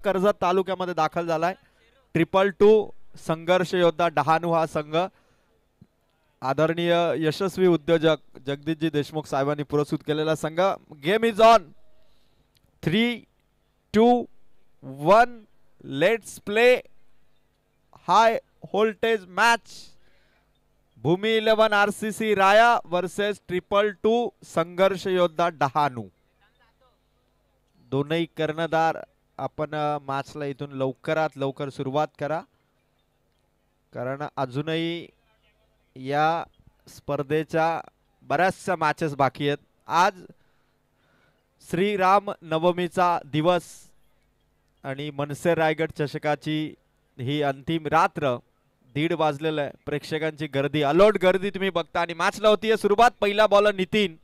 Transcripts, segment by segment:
कर्जत तालुक्यामध्ये दाखल झालाय। 222 संघर्ष योद्धा डहाणू हा संघ आदरणीय यशस्वी उद्योजक जगदीशजी देशमुख साहेबांनी पुरस्कृत केलेला संघ। Game is on 3, 2, 1 let's play high voltage match. Bhumi 11 RCC Raya versus 222 संघर्ष योद्धा डहाणू। दोनही कर्णधार आपण मॅचला इथून लवकरात लवकर सुरुवात करा, कारण अजूनही या स्पर्धेच्या बऱ्याचशा मॅचेस बाकी आहेत। आज श्रीराम नवमीचा दिवस आणि मनसे रायगड चषकाची ही अंतिम रात्र। 1:30 वाजलेलं आहे। प्रेक्षकांची गर्दी अलोट गर्दी तुम्ही बघता आणि मॅचला होतीये सुरुवात। पहिला बॉलर नितीन,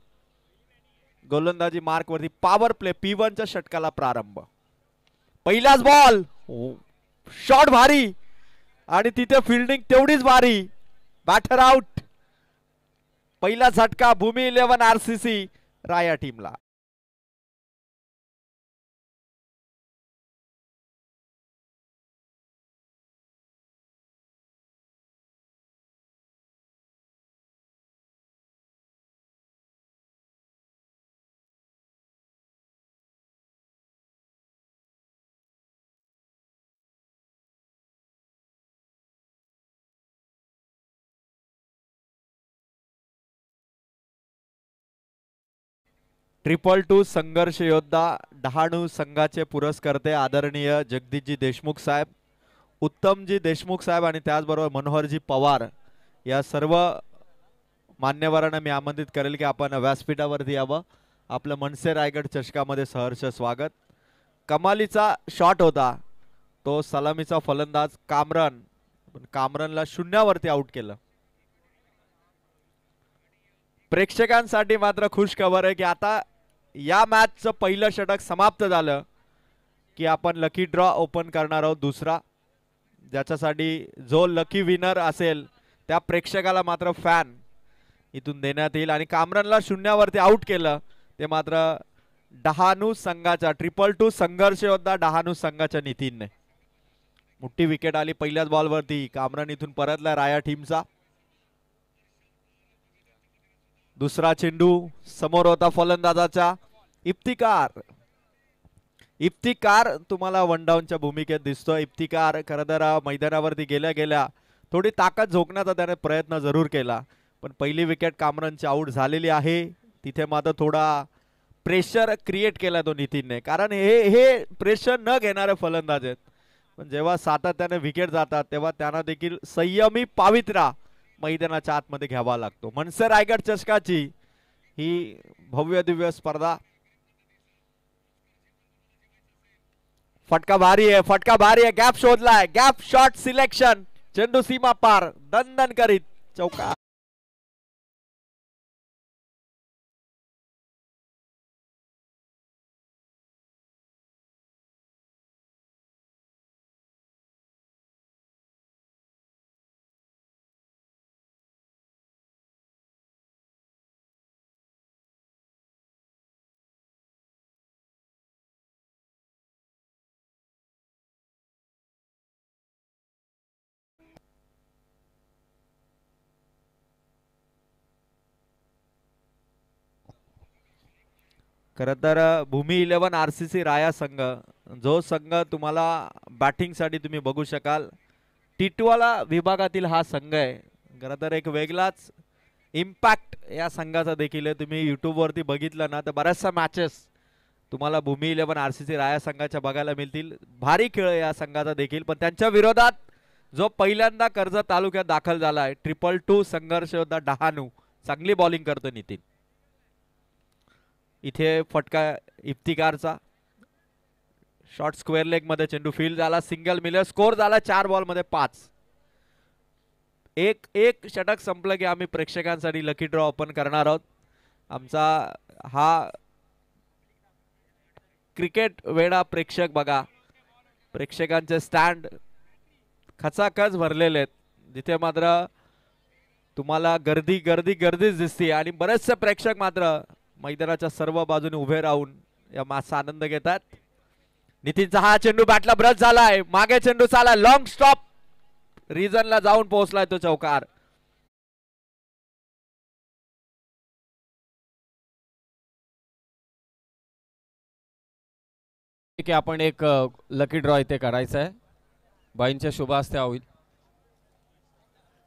गोलंदाजी मार्क वरती, पॉवर प्ले P1 च्या षटकाला प्रारंभ। पहिलाच बॉल, शॉट भारी आणि तिथे फिल्डिंग तेवढीच भारी। Batter out. पहिला झटका भूमी 11 आरसीसी राया टीमला। ट्रिपल 2 संघर्ष योद्धा डहाणू संघाचे पुरस्कर्ते आदरणीय जगदीशजी देशमुख साहेब, उत्तमजी देशमुख साहेब आणि त्याचबरोबर मनोहरजी पवार या सर्व मान्यवरांना मी आमंत्रित करेल की आपण व्यासपीठावरती यावं। आपलं मनसे रायगड चषकामध्ये सहर्ष स्वागत। कमालीचा शॉट होता तो सलामीचा फलंदाज कामरन, पण कामरनला शून्यावरती आउट केलं। प्रेक्षकांसाठी मात्र खुश खबर आहे की आता या मॅचचं पहिलं षटक समाप्त झालं की आपण लकी ड्रॉ ओपन करणार आहोत दुसरा, ज्याच्यासाठी जो लकी विनर असेल त्या प्रेक्षकाला मात्र फॅन इथून देण्यात येईल। आणि कामरनला शून्यावरती आउट केलं ते मात्र डहाणू संघाचा 222 संघर्ष योद्धा डहाणू संघाच्या नितीनने। मोठी विकेट आली पहिल्याच बॉलवरती। कामरन इथून परतला राया टीमचा। दुसरा चेंडू समोर होता फलंदाजाचा इफ्तिकार। इफ्तिकार तुम्हाला वन डाऊनच्या भूमिकेत दिसतोय। इफ्तिकार खरंतर मैदानावरती गेल्या गेल्या थोडी ताकद झोकण्याचा त्याने प्रयत्न जरूर केला, पण पहिली विकेट कामरनची आउट झालेली आहे। तिथे मात्र थोडा प्रेशर क्रिएट केला तो नितीनने, कारण हे प्रेशर न घेणारे फलंदाज आहेत, पण जेव्हा सातत्याने विकेट जातात तेव्हा त्यांना देखील संयमी पावित्रा मैदानाच्या आतमध्ये घ्यावा लागतो। मनसे रायगड चषकाची ही भव्य दिव्य स्पर्धा। फटका भारी आहे, फटका भारी आहे। गॅप शोधलाय, गॅप शॉट सिलेक्शन, चेंडू सीमा पार, दणदण करीत चौका। खरं तर भूमी 11 आरसीसी राया संघ, जो संघ तुम्हाला बॅटिंग साठी तुम्ही बघू शकाल, टिटवाला विभागातील हा संघ आहे। खरं तर एक वेगळाच इम्पॅक्ट या संघाचा देखील आहे। तुम्ही YouTube वरती बघितलं ना तर बऱ्याचशा मॅचेस तुम्हाला भूमी 11 आरसीसी राया संघाच्या बघायला मिळतील। भारी खेळ या संघाचा देखील, पण त्यांच्या विरोधात जो पहिल्यांदा कर्जत तालुक्यात दाखल झालाय 222 संघर्ष योद्धा डहाणू, चांगली बॉलिंग करतो नितीन। इथे फटका इफ्तिकारचा, शॉट स्क्वेअर लेग मध्ये चेंडू फील्ड झाला, सिंगल मिलर, स्कोर झाला 4 बॉल मध्ये 5। एक षटक संपलं की आम्ही प्रेक्षकांसाठी लकी ड्रॉ ओपन करणार आहोत। आमचा हा क्रिकेट वेडा प्रेक्षक बघा, प्रेक्षकांचे स्टँड खचाखच भरलेले आहेत, जिथे मात्र तुम्हाला गर्दी गर्दी गर्दीच दिसते आणि बरेचसे प्रेक्षक मात्र मैदानाच्या सर्व बाजूने उभे राहून या मॅचचा आनंद घेतात। नितीनचा हा चेंडू बॅटला ब्रश झालाय, मागे चेंडू चालाय, लॉंग स्टॉप, रिजनला जाऊन पोहोचलाय तो चौकार. की आपण एक लकी ड्रॉ इथे करायचा आहे, बाईंच्या शुभ हस्ते होईल.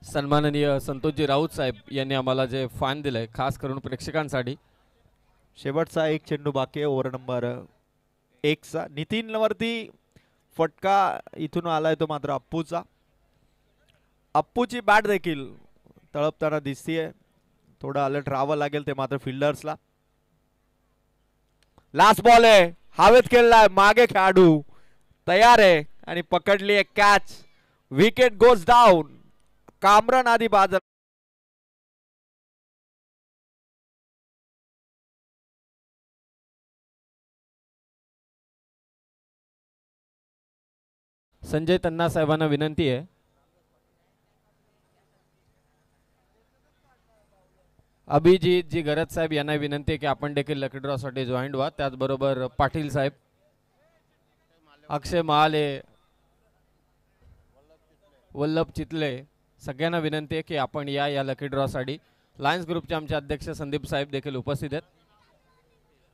सन्माननीय संतोषजी राऊत साहेब यांनी आम्हाला जे फान दिलंय खास करून प्रेक्षकांसाठी. शेवटचा एक चेंडू बाकी आहे ओव्हर नंबर 1 चा. नितीन वरती फटका इथून आलाय तो मात्र अप्पूचा. अप्पूची बॅट देखील तळपताना दिसतीये, थोडं अलर्ट राहावं लागेल ते मात्र फिल्डर्सला. लास्ट बॉल आहे, हवेत खेळलाय, मागे खेळाडू तयार आहे आणि पकडली आहे catch. Wicket goes down. Kamran आधी बाजार. संजय तन्ना साहेबांना विनंती आहे, अभिजित जी गरज साहेब यांना विनंती आहे की आपण देखील लकी ड्रॉ साठी जॉईंट व्हा. त्याचबरोबर पाटील साहेब, अक्षय महाले, वल्लभ चितले सगळ्यांना विनंती आहे की आपण या लकी ड्रॉ साठी. लायन्स ग्रुपचे आमचे अध्यक्ष संदीप साहेब देखील उपस्थित आहेत.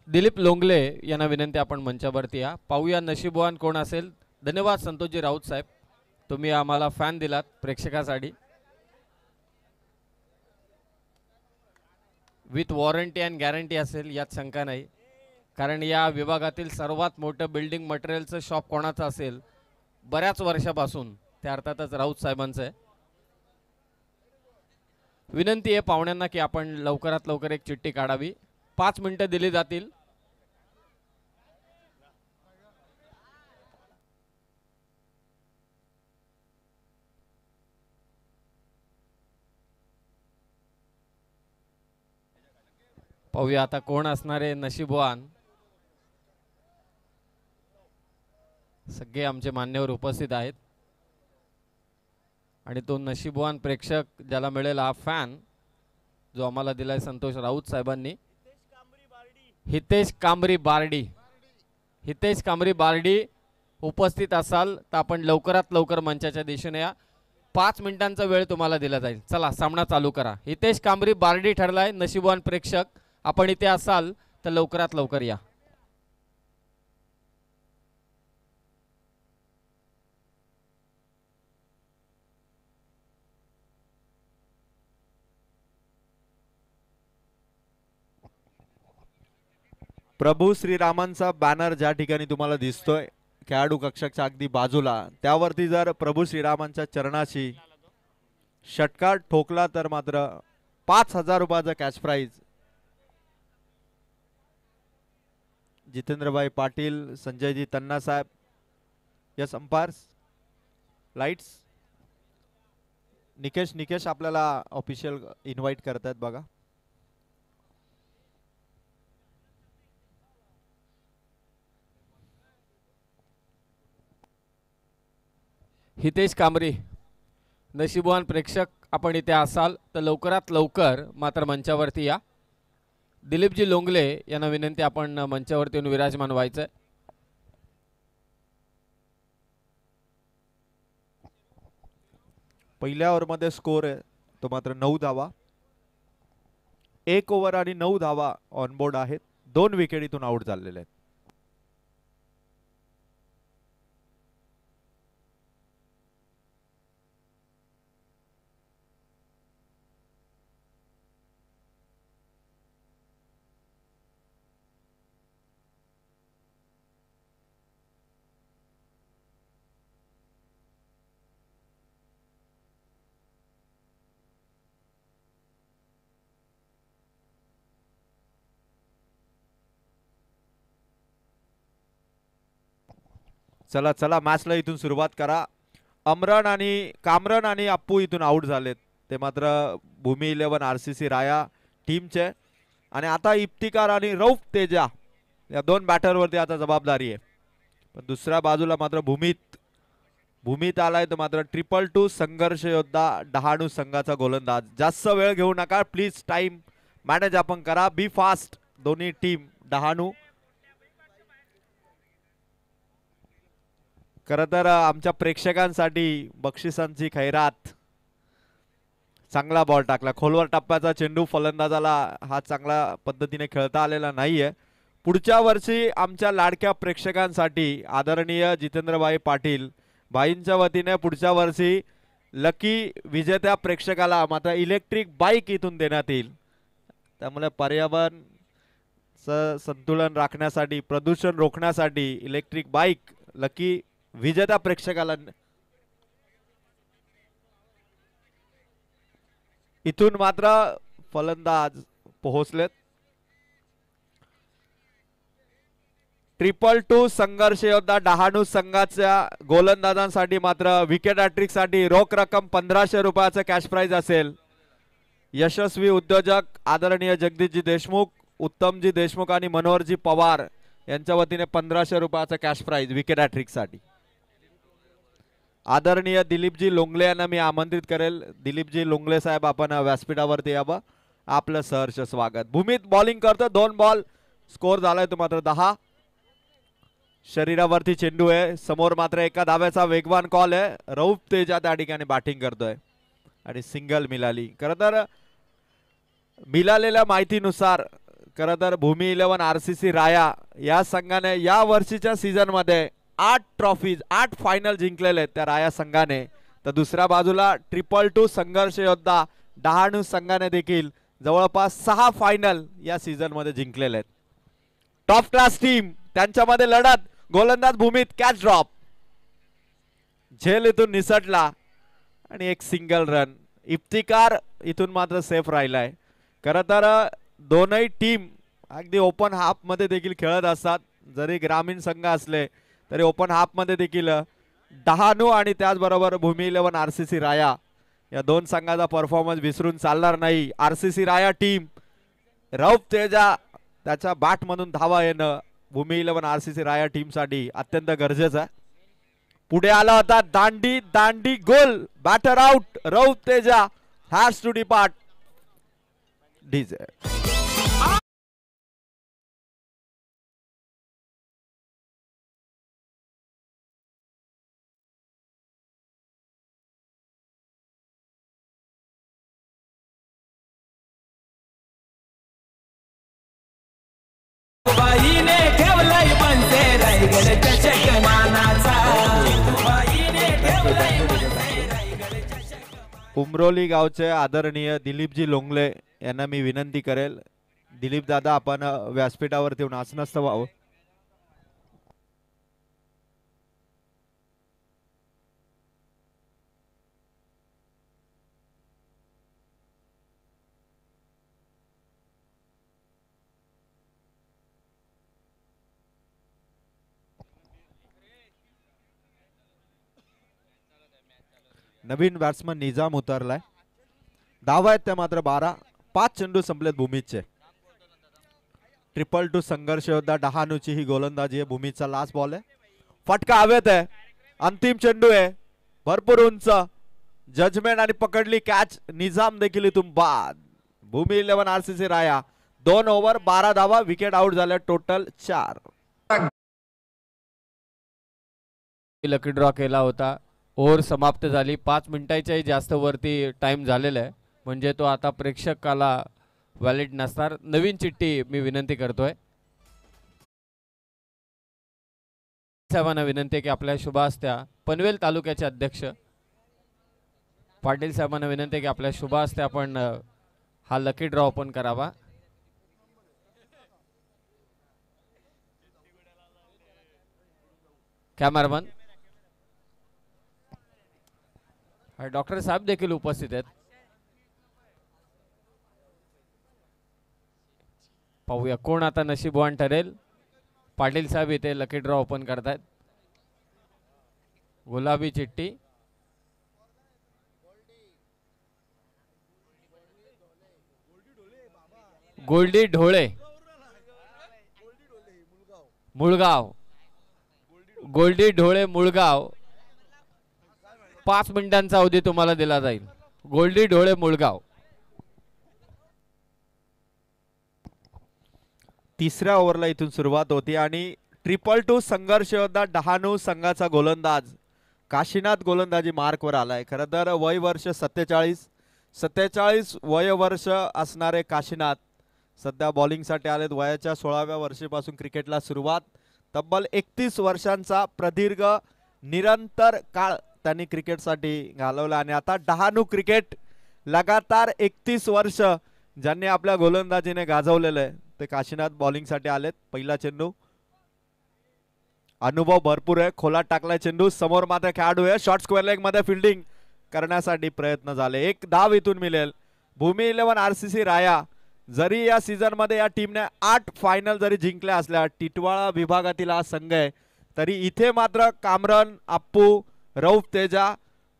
दिलीप लोंगले यांना विनंती आपण मंचावरती या. पाहूया नशीबवान कोण असेल. धन्यवाद संतोषजी राऊत साहेब, तुम्ही आम्हाला फॅन दिलात प्रेक्षकासाठी. विथ वॉरंटी अँड गॅरंटी असेल यात शंका नाही, कारण या विभागातील सर्वात मोठं बिल्डिंग मटेरियलचं शॉप कोणाचं असेल बऱ्याच वर्षापासून ते अर्थातच राऊत साहेबांचं आहे. विनंती आहे पाहुण्यांना की आपण लवकरात लवकर एक चिठ्ठी काढावी. 5 मिनिटं दिली जातील. पाहूया आता कोण असणारे नशीबवान. सगळे आमचे मान्यवर उपस्थित आहेत आणि तो नशीबवान प्रेक्षक ज्याला मिळेल हा फॅन जो आम्हाला दिलाय संतोष राऊत साहेबांनी. हितेश कांबरी बारडी. हितेश कांबरी बारडी उपस्थित असाल तर आपण लवकरात लवकर मंचाच्या दिशेने या. 5 मिनिटांचा वेळ तुम्हाला दिला जाईल. चला सामना चालू करा. हितेश कांबरी बारडी ठरलाय नशीबवान प्रेक्षक. आपण इथे असाल तर लवकरात लवकर या. प्रभू श्रीरामांचा बॅनर ज्या ठिकाणी तुम्हाला दिसतोय खेळाडू कक्षाच्या अगदी बाजूला, त्यावरती जर प्रभू श्रीरामांच्या चरणाशी षटकार ठोकला तर मात्र 5,000 रुपयाचा कॅश प्राइज. जितेंद्रभाई पाटील, संजयजी तन्ना साहेब, यस अंपायर्स, लाईट्स. निकेश आपल्याला ऑफिशियल इन्व्हाइट करतायत बघा. हितेश कांबरी नशीबवान प्रेक्षक आपण इथे असाल तर लवकरात लवकर मात्र मंचावरती या. दिलीपजी लोंगले यांना विनंती आपण मंचावरती येऊन विराजमान व्हायचंय. पहिल्या ओव्हरमध्ये स्कोर आहे तो मात्र 9 धावा. 1 ओव्हर आणि 9 धावा ऑनबोर्ड आहेत. 2 विकेट इथून आउट झालेले आहेत. चला चला मॅचला इथून सुरुवात करा. कामरन आणि अप्पू इथून आउट झालेत. ते मात्र भूमी 11 RCC राया टीमचे. आणि आता इफ्तिकार आणि रौफ तेजा या 2 बॅटरवरती आता जबाबदारी आहे. पण दुसऱ्या बाजूला मात्र भूमीत आलाय तो मात्र 222 संघर्ष योद्धा डहाणू संघाचा गोलंदाज. जास्त वेळ घेऊ नका प्लीज, टाइम मॅनेज आपण करा. बी फास्ट दोन्ही टीम. डहाणू खरं तर आमच्या प्रेक्षकांसाठी बक्षिसांची खैरात. चांगला बॉल टाकला खोलवर टप्प्याचा चेंडू, फलंदाजाला हा चांगल्या पद्धतीने खेळता आलेला नाहीये. पुढच्या वर्षी आमच्या लाडक्या प्रेक्षकांसाठी आदरणीय जितेंद्रभाई पाटील भाईंच्या वतीने पुढच्या वर्षी लकी विजेत्या प्रेक्षकाला मात्र इलेक्ट्रिक बाईक इथून देण्यात येईल. त्यामुळे पर्यावरण संतुलन राखण्यासाठी, प्रदूषण रोखण्यासाठी इलेक्ट्रिक बाईक लकी विजेत्या प्रेक्षकाला इथून मात्र फलंदाज पोहोचलेत. 2-2 संघर्ष योद्धा डहाणू संघाच्या गोलंदाजांसाठी मात्र विकेट हॅट्रिक साठी रोख रक्कम 1500 रुपयाचं कॅश प्राइज असेल. यशस्वी उद्योजक आदरणीय जगदीशजी देशमुख, उत्तमजी देशमुख आणि मनोहरजी पवार यांच्या वतीने 1500 रुपयाचं कॅश प्राइज विकेट हॅट्रिक साठी. आदरणीय दिलीपजी लोंगले यांना मी आमंत्रित करेल. दिलीपजी लोंगले साहेब आपण व्यासपीठावरती यावं. आपलं सहर्ष स्वागत. भूमीत बॉलिंग करतो. 2 बॉल स्कोर झालाय तो मात्र 10. शरीरावरती चेंडू आहे. समोर मात्र एका धाव्याचा वेगवान कॉल आहे. रौफ तेजा त्या ठिकाणी बॅटिंग करतोय आणि सिंगल मिळाली. खरं तर मिळालेल्या माहितीनुसार खरं तर भूमी 11 RCC राया या संघाने या वर्षीच्या सीझन मध्ये 8 ट्रॉफीज 8 फायनल जिंकलेले आहेत त्या राया संघाने. तर दुसऱ्या बाजूला 2-2 संघर्ष योद्धा डहाणू संघाने देखील जवळपास 6 फायनल या सीझन मध्ये जिंकलेले आहेत. टॉप क्लास टीम त्यांच्यामध्ये लढत. गोलंदाज भूमीत कॅच ड्रॉप, झेल इथून निसटला आणि एक सिंगल रन. इफ्तिकार इथून मात्र सेफ राहिलाय. खरं तर दोनही टीम अगदी ओपन हाफ मध्ये देखील खेळत असतात. जरी ग्रामीण संघ असले तरी ओपन हाफ मध्ये देखील डहाणू आणि त्याचबरोबर भूमी 11 RCC राया या दोन संघाचा परफॉर्मन्स विसरून चालणार नाही. RCC राया टीम रौफ तेजा त्याच्या बॅट मधून धावा येणं भूमी 11 RCC राया टीम साठी अत्यंत गरजेचं आहे. पुढे आला होता दांडी दांडी गोल. Batter out. रौफ तेजा हॅज टू डिपार्ट. डीजे बाईने ठेवलाय बनते रायगड चषक मानाचा. उमरोली गावचे आदरणीय दिलीपजी लोंगले यांना मी विनंती करेल. दिलीप दादा आपण व्यासपीठावरती येऊन आसनस्थ व्हावं. नवीन बॅट्समन निजाम उतरलाय. धावा आहेत त्या मात्र 12. 5 चेंडू संपलेत भूमीचे. 2-2 संघर्ष योद्धा डहाणूची ही गोलंदाजी आहे. भूमीचा लास्ट बॉल आहे. फटका हवेत आहे. अंतिम चेंडू आहे. भरपूर उंच जजमेंट आणि पकडली कॅच. निजाम देखील इथून बाद. भूमी 11 RCC राया 2 ओव्हर 12 धावा. विकेट आउट झाल्या टोटल 4. लकी ड्रॉ केला होता. ओव्हर समाप्त झाली. 5 मिनिटाच्याही जास्त वरती टाइम झालेला आहे. म्हणजे तो आता प्रेक्षकाला व्हॅलिड नसणार. नवीन चिठ्ठी मी विनंती करतोय. साहेबांना विनंती आहे की आपल्या शुभ हस्त्या पनवेल तालुक्याचे अध्यक्ष पाटील साहेबांना विनंती आहे की आपल्या शुभ हस्ते आपण हा लकी ड्रॉ ओपन करावा. कॅमेरामन डॉक्टर साहेब देखील उपस्थित आहेत. पाहूया कोण आता नशीबवान ठरेल. पाटील साहेब इथे लकी ड्रॉ ओपन करतायत. गुलाबी चिठ्ठी गोल्डी ढोळे मुळगाव. गोल्डी ढोळे मुळगाव. 5 मिनिटांचा अवधी तुम्हाला दिला जाईल. गोल्डी ढोळे मुळगाव. तिसऱ्या ओव्हरला इथून सुरुवात होती आणि 2-2 संघर्ष योद्धा डहाणू संघाचा गोलंदाज काशीनाथ गोलंदाजी मार्कवर आलाय. खरं तर वय वर्ष 47 वय वर्ष असणारे काशीनाथ सध्या बॉलिंगसाठी आलेत. वयाच्या 16व्या वर्षापासून क्रिकेटला सुरुवात. तब्बल 31 वर्षांचा प्रदीर्घ निरंतर काळ त्यांनी क्रिकेटसाठी घालवला आणि आता डहाणू क्रिकेट लगातार 31 वर्ष ज्यांनी आपल्या गोलंदाजीने गाजवलेलं आहे ते काशीनाथ बॉलिंगसाठी आलेत. पहिला चेंडू, अनुभव भरपूर आहे, खोलात टाकलाय चेंडू, समोर मात्र खेळाडू आहे. शॉर्ट स्क्वेअर लेग मध्ये फिल्डिंग करण्यासाठी प्रयत्न झाले. एक धाव इथून मिळेल. भूमी 11 RCC राया जरी या सीझन मध्ये या टीमने 8 फायनल जरी जिंकल्या असल्या, टिटवाळा विभागातील हा संघ आहे, तरी इथे मात्र कामरन, अप्पू, रौफ तेजा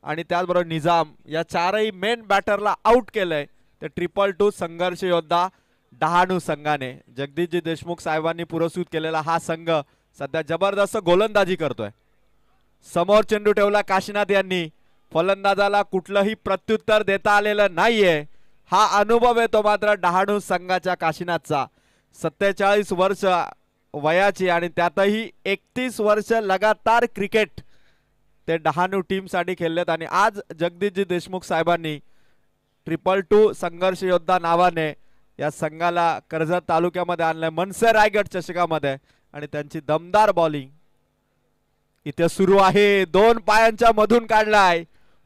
आणि त्याचबरोबर निजाम या चारही मेन बॅटरला आउट केलंय. ते 2-2 संघर्ष योद्धा डहाणू संघाने जगदीशजी देशमुख साहेबांनी पुरस्कृत केलेला हा संघ सध्या जबरदस्त गोलंदाजी करतोय. समोर चेंडू ठेवला काशीनाथ यांनी. फलंदाजाला कुठलंही प्रत्युत्तर देता आलेलं नाहीये. हा अनुभव आहे तो मात्र डहाणू संघाच्या काशीनाथचा. 47 वर्ष वयाची आणि त्यातही 31 वर्ष लगातार क्रिकेट ते डहाणू टीम साठी खेळलेत आणि आज जगदीशजी देशमुख साहेबांनी 2-2 संघर्ष योद्धा नावाने या संघाला कर्जत तालुक्यामध्ये आणलंय मनसे रायगड चषकामध्ये आणि त्यांची दमदार बॉलिंग इथे सुरू आहे. 2 पायांच्या मधून काढलाय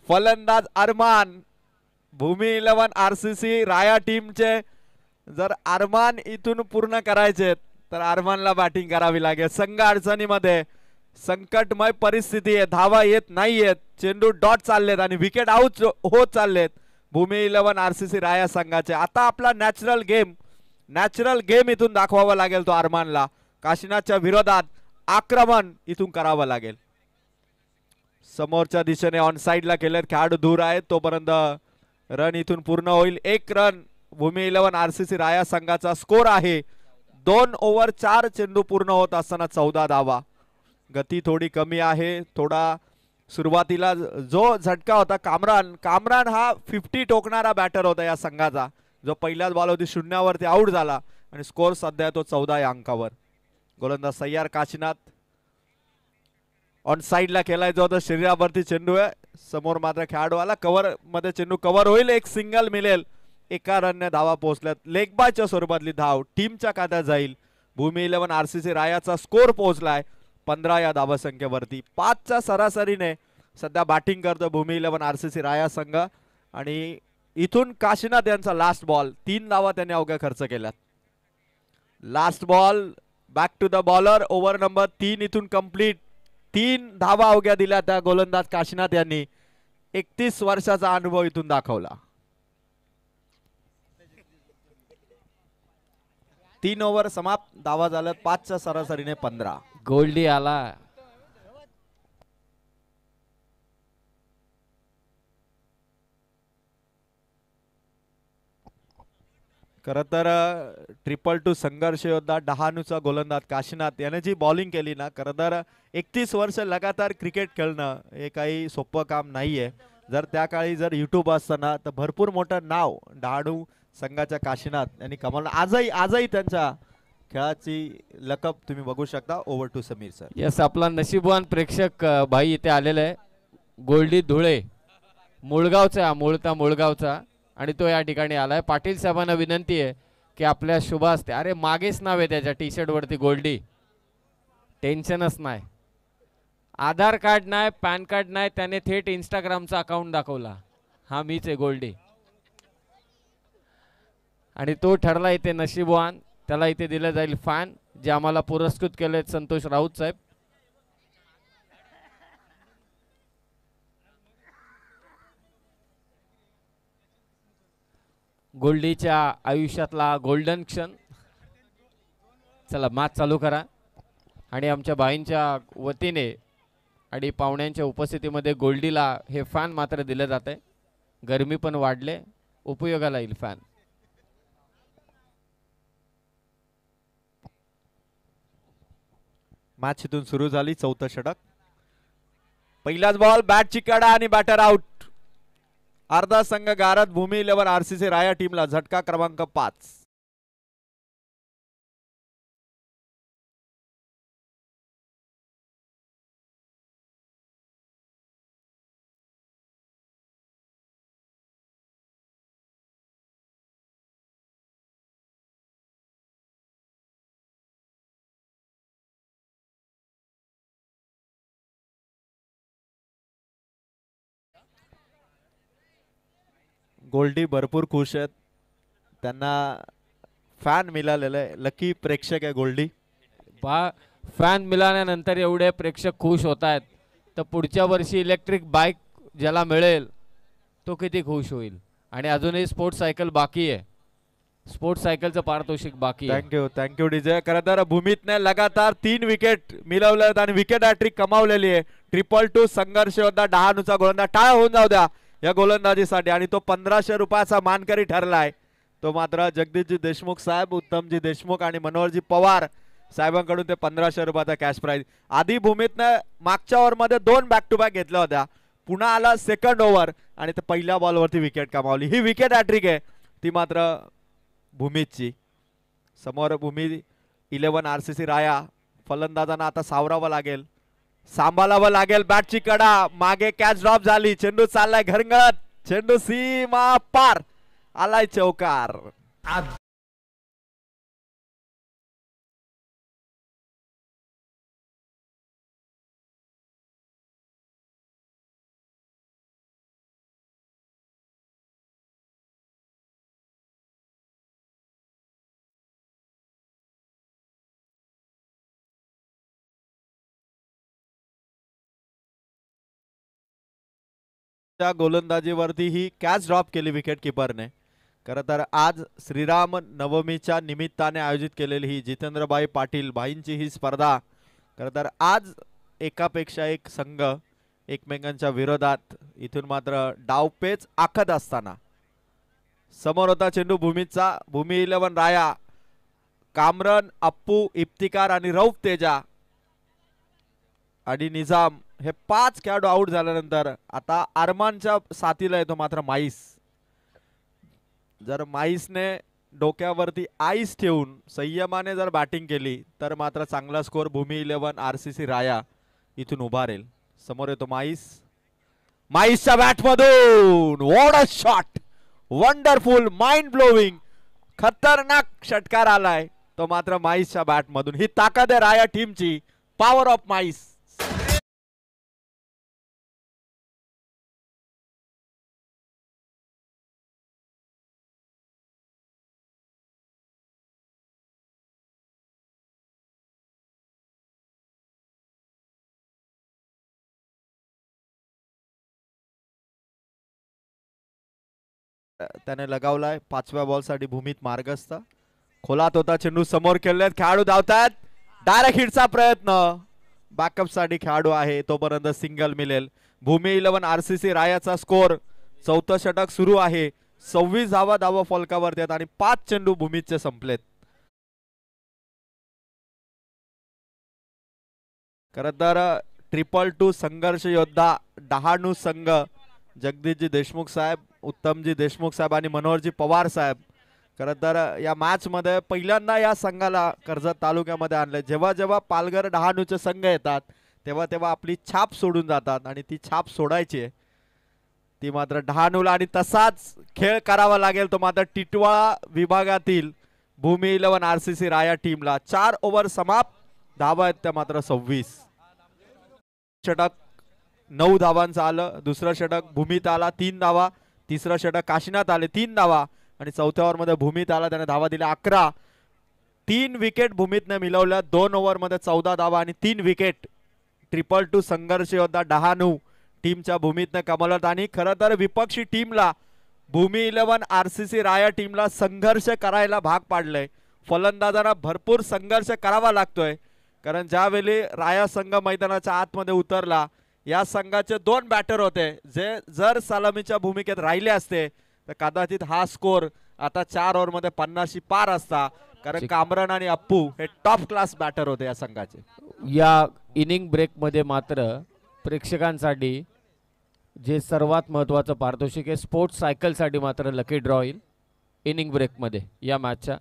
फलंदाज अरमान. भूमी 11 RCC राया टीमचे जर अरमान इथून पूर्ण करायचे तर अरमानला बॅटिंग करावी लागेल. संघ अडचणीमध्ये, संकटमय परिस्थिती आहे, धावा येत नाहीयेत, चेंडू डॉट चाललेत आणि विकेट आउट होत चाललेत भूमी 11 RCC राया संघाचे. आता आपला नॅचरल गेम इथून दाखवावा लागेल तो अरमानला. काशीनाथच्या विरोधात आक्रमण इथून करावं लागेल. समोरच्या दिशेने ऑन साइडला केलेत, खेळाडू दूर आहेत, तोपर्यंत रन इथून पूर्ण होईल. 1 रन भूमी 11 RCC राया संघाचा स्कोर आहे. 2 ओव्हर 4 चेंडू पूर्ण होत असताना 14 धावा. गती थोडी कमी आहे. थोडा सुरुवातीला जो झटका होता कामरान हा 50 टोकणारा बॅटर होता या संघाचा, जो पहिल्याच बॉलवरती शून्यावरती आउट झाला आणि स्कोर सध्या तो 14 या अंकावर. गोलंदाज सय्यार काशीनाथ ऑन साइडला केलाय जो आता शरीरावरती चेंडू आहे. समोर मात्र खेळाडू आला, कव्हर मध्ये चेंडू कव्हर होईल. 1 सिंगल मिळेल. एका रनने धावा पोहोचल्यात. लेग बायच्या स्वरूपातली धाव टीमच्या खात्यात जाईल. भूमी 11 RCC रायाचा स्कोर पोहोचलाय 15 या धावसंख्येवरती. 5च्या सरासरीने सध्या बॅटिंग करतो भूमी 11 RCC राया संघ आणि इथून काशीनाथ यांचा लास्ट बॉल. 3 धावा त्यांनी अवघ्या खर्च केल्यात. Last ball back to the bowler. Over number 3 इथून कंप्लीट. 3 धावा अवघ्या दिल्या त्या गोलंदाज काशीनाथ यांनी. 31 वर्षाचा अनुभव इथून दाखवला. 3 ओव्हर समाप्त. धावा झाल्यात 5च्या सरासरीने 15. गोल्डी आला. खरं तर 2-2 संघर्ष योद्धा डहाणूचा गोलंदाज काशीनाथ याने जी बॉलिंग केली ना, खरं तर 31 वर्ष लगातार क्रिकेट खेळणं हे काही सोपं काम नाहीये. जर त्या काळी जर युट्यूब असताना तर भरपूर मोठं नाव डहाणू संघाच्या काशीनाथ यांनी कमावलं. आजही त्यांच्या खेळाची लकब तुम्ही बघू शकता. Over to Sameer sir. Yes, आपला नशीबवान प्रेक्षक भाई इथे आलेला आहे. गोल्डी धुळे मुळगावचा, मुळगावचा आणि तो या ठिकाणी आलाय. पाटील साहेबांना विनंती आहे की आपल्या शुभ हस्ते, अरे मागेच नाव आहे त्याच्या टी शर्ट वरती गोल्डी, टेन्शनच नाही. आधार कार्ड नाही, पॅन कार्ड नाही, त्याने थेट इंस्टाग्रामचा अकाउंट दाखवला, हा मीच आहे गोल्डी. आणि तो ठरला इथे नशीबवान. त्याला इथे दिलं जाईल फॅन, जे आम्हाला पुरस्कृत केले संतोष राऊत साहेब. गोल्डीच्या आयुष्यातला गोल्डन क्षण. चला मॅच चालू करा. आणि आमच्या बाईंच्या वतीने आणि पाहुण्यांच्या उपस्थितीमध्ये गोल्डीला हे फॅन मात्र दिलं जाते. गरमी पण वाढले, उपयोगाला येईल फॅन. मॅच इथून सुरू झाली. 4थं षटक. पहिलाच बॉल, बॅटची कडा आणि बॅटर आउट. अर्धा संघ गारद. भूमी 11 RCC राया टीमला झटका क्रमांक 5. गोल्डी भरपूर खुश आहेत, त्यांना फॅन मिळालेलं आहे. लकी प्रेक्षक आहे गोल्डी. फॅन मिळाल्यानंतर एवढे प्रेक्षक खुश होत आहेत, तर पुढच्या वर्षी इलेक्ट्रिक बाईक ज्याला मिळेल तो किती खुश होईल. आणि अजूनही स्पोर्ट्स सायकल बाकी आहे, स्पोर्ट्स सायकलचं पारितोषिक बाकी आहे. Thank you DJ. खरं तर भूमीतने लगातार 3 विकेट मिळवल्यात आणि विकेट हॅट्रिक कमावलेली आहे. 2-2 संघर्ष होता. डहाणूचा गोलंदाज टाळ्या होऊन जाऊ द्या या गोलंदाजीसाठी. आणि तो 1500 रुपयाचा मानकरी ठरलाय. तो मात्र जगदीशजी देशमुख साहेब, उत्तमजी देशमुख आणि मनोहरजी पवार साहेबांकडून ते 1500 रुपयाचा कॅश प्राइज. आधी भूमीतनं मागच्या ओव्हरमध्ये 2 बॅक टू बॅक घेतल्या होत्या. पुन्हा आला सेकंड ओव्हर आणि ते पहिल्या बॉलवरती विकेट कमावली. ही विकेट हॅट्रिक आहे ती मात्र भूमीची. समोर भूमी 11 RCC राया. फलंदाजांना आता सावरावं लागेल, सांभाळावं लागेल. बॅटची कडा मागे, कॅच ड्रॉप झाली. चेंडू चाललाय घरंगळत, चेंडू सीमा पार, आलाय चौकार. त्या गोलंदाजीवरती ही कॅच ड्रॉप केली विकेट किपरने. खरं तर आज श्रीराम नवमीच्या निमित्ताने आयोजित केलेली ही जितेंद्रबाई पाटील बाईंची ही स्पर्धा. खरं तर आज एकापेक्षा एक संघ एकमेकांच्या विरोधात. इथून मात्र डावपेच आखत असताना समोर होता चेंडू भूमीचा. भूमी 11 राया, कामरन, अप्पू, इफ्तिकार आणि रौफ तेजा आणि निजाम हे 5 खेळाडू आउट झाल्यानंतर आता अरमानच्या साथीला येतो मात्र माईस. जर माईसने डोक्यावरती आईस ठेवून संयमाने जर बॅटिंग केली तर मात्र चांगला स्कोर भूमी 11 RCC राया इथून उभारेल. समोर येतो माईस. माईसच्या बॅटमधून what a shot, wonderful, mind blowing, खतरनाक षटकार आलाय तो मात्र माईसच्या बॅटमधून. ही ताकद आहे राया टीमची, पॉवर ऑफ माईस. त्याने लगावलाय 5व्या बॉलसाठी भूमीत मार्गस्थ. खोलात होता चेंडू, समोर खेळलेत खेळाडू धावतात. डायरेक्ट हिटचा प्रयत्न, बॅकअप साठी खेळाडू आहे तोपर्यंत सिंगल मिळेल. भूमी 11 RCC रायाचा स्कोर. 4थं षटक सुरू आहे. 26 धावा फलकावरती आहेत आणि 5 चेंडू भूमीचे संपलेत. खरं तर 2-2 संघर्ष योद्धा डहाणू संघ, जगदीशजी देशमुख साहेब, उत्तमजी देशमुख साहेब आणि मनोहरजी पवार साहेब. खरं तर या मॅच मध्ये पहिल्यांदा या संघाला कर्जत तालुक्यामध्ये आणले. जेव्हा जेव्हा पालघर डहाणूचे संघ येतात तेव्हा तेव्हा आपली छाप सोडून जातात आणि ती छाप सोडायची आहे ती मात्र डहाणूला. आणि तसाच खेळ करावा लागेल तो मात्र टिटवाळा विभागातील भूमी 11 RCC राया टीमला. 4 ओव्हर समाप्त, धावा आहेत त्या मात्र 26. षटक 9 धावांचं आलं. दुसरं षटक भूमीत आला 3 धावा. तिसरं षटक काशीनाथ आले 3 धावा आणि 4थ्या ओव्हरमध्ये भूमीत आला, त्याने धावा दिल्या 11. 3 विकेट भूमीतने मिळवल्या. 2 ओव्हरमध्ये 14 धावा आणि 3 विकेट. 2-2 संघर्ष योद्धा डहाणू टीमच्या भूमीतने कमावलात. आणि खरं तर विपक्षी टीमला भूमी 11 RCC राया टीमला संघर्ष करायला भाग पाडलंय. फलंदाजांना भरपूर संघर्ष करावा लागतोय, कारण ज्यावेळी राया संघ मैदानाच्या आतमध्ये उतरला या संघाचे 2 बॅटर होते जे जर सलामीच्या भूमिकेत राहिले असते तर कदाचित हा स्कोर आता 4 ओव्हरमध्ये 50 पार असता, कारण कामरन आणि अप्पू हे टॉप क्लास बॅटर होते या संघाचे. या इनिंग ब्रेक मध्ये मात्र प्रेक्षकांसाठी जे सर्वात महत्त्वाचं पारितोषिक आहे स्पोर्ट्स सायकल साठी मात्र लकी ड्रॉ येईल इनिंग ब्रेक मध्ये या मॅचच्या.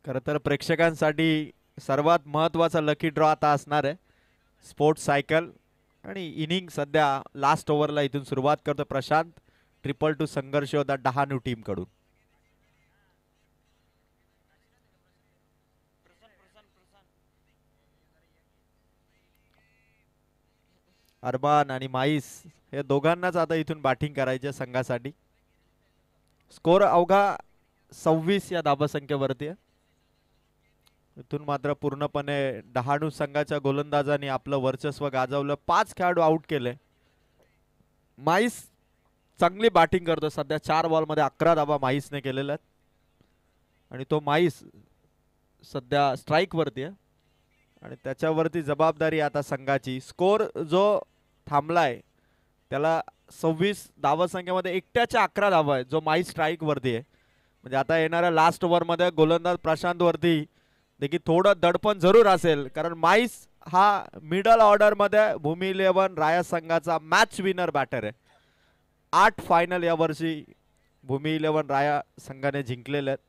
खरं तर प्रेक्षकांसाठी सर्वात महत्त्वाचा लकी ड्रॉ आता असणार आहे स्पोर्ट्स सायकल. आणि इनिंग सध्या लास्ट ओव्हरला इथून सुरुवात करतो प्रशांत. 2-2 संघर्ष होता डहाणू टीम कडून. अरबान आणि माईस हे दोघांनाच आता इथून बॅटिंग करायचे संघासाठी. स्कोर अवघा 26 या धावसंख्येवरती आहे. इथून मात्र पूर्णपणे डहाणू संघाच्या गोलंदाजांनी आपलं वर्चस्व गाजवलं. 5 खेळाडू आउट केले. माईस चांगली बॅटिंग करतो सध्या. 4 बॉलमध्ये 11 धावा माईसने केलेल्या आहेत आणि तो माईस सध्या स्ट्राईक वरती आहे आणि त्याच्यावरती जबाबदारी आता संघाची. स्कोर जो थांबलाय त्याला 26 धावसंख्येमध्ये एकट्याच्या 11 धावा आहेत जो माईस स्ट्राईक वरती आहे. म्हणजे आता येणाऱ्या लास्ट ओव्हरमध्ये गोलंदाज प्रशांत वरती देखील थोडं दडपण जरूर असेल, कारण माईस हा मिडल ऑर्डर मध्ये भूमी 11 राया संघाचा मॅच विनर बॅटर आहे. 8 फायनल या वर्षी भूमी 11 राया संघाने जिंकलेले आहेत.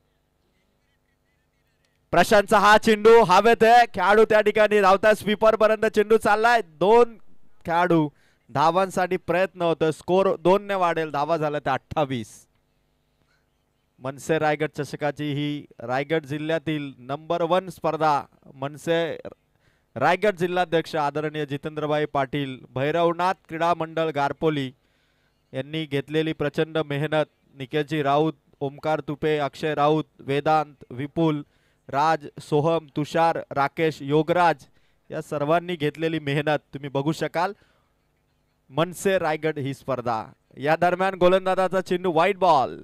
प्रशांतचा हा चेंडू हवेत आहे. खेळाडू त्या ठिकाणी धावता. स्वीपर पर्यंत चेंडू चाललाय. 2 खेळाडू धावांसाठी प्रयत्न होतोय. स्कोर 2 ने वाढेल. धावा झाल्या त्या 28. मनसे रायगड चषकाची ही रायगड जिल्ह्यातील नंबर 1 स्पर्धा. मनसे रायगड जिल्हाध्यक्ष आदरणीय जितेंद्रभाई पाटील, भैरवनाथ क्रीडा मंडळ गारपोली यांनी घेतलेली प्रचंड मेहनत. निकेतजी राऊत, ओमकार तुपे, अक्षय राऊत, वेदांत, विपुल, राज, सोहम, तुषार, राकेश, योगराज या सर्वांनी घेतलेली मेहनत तुम्ही बघू शकाल. मनसे रायगड ही स्पर्धा. या दरम्यान गोलंदाजाचा चेंडू व्हाईट बॉल.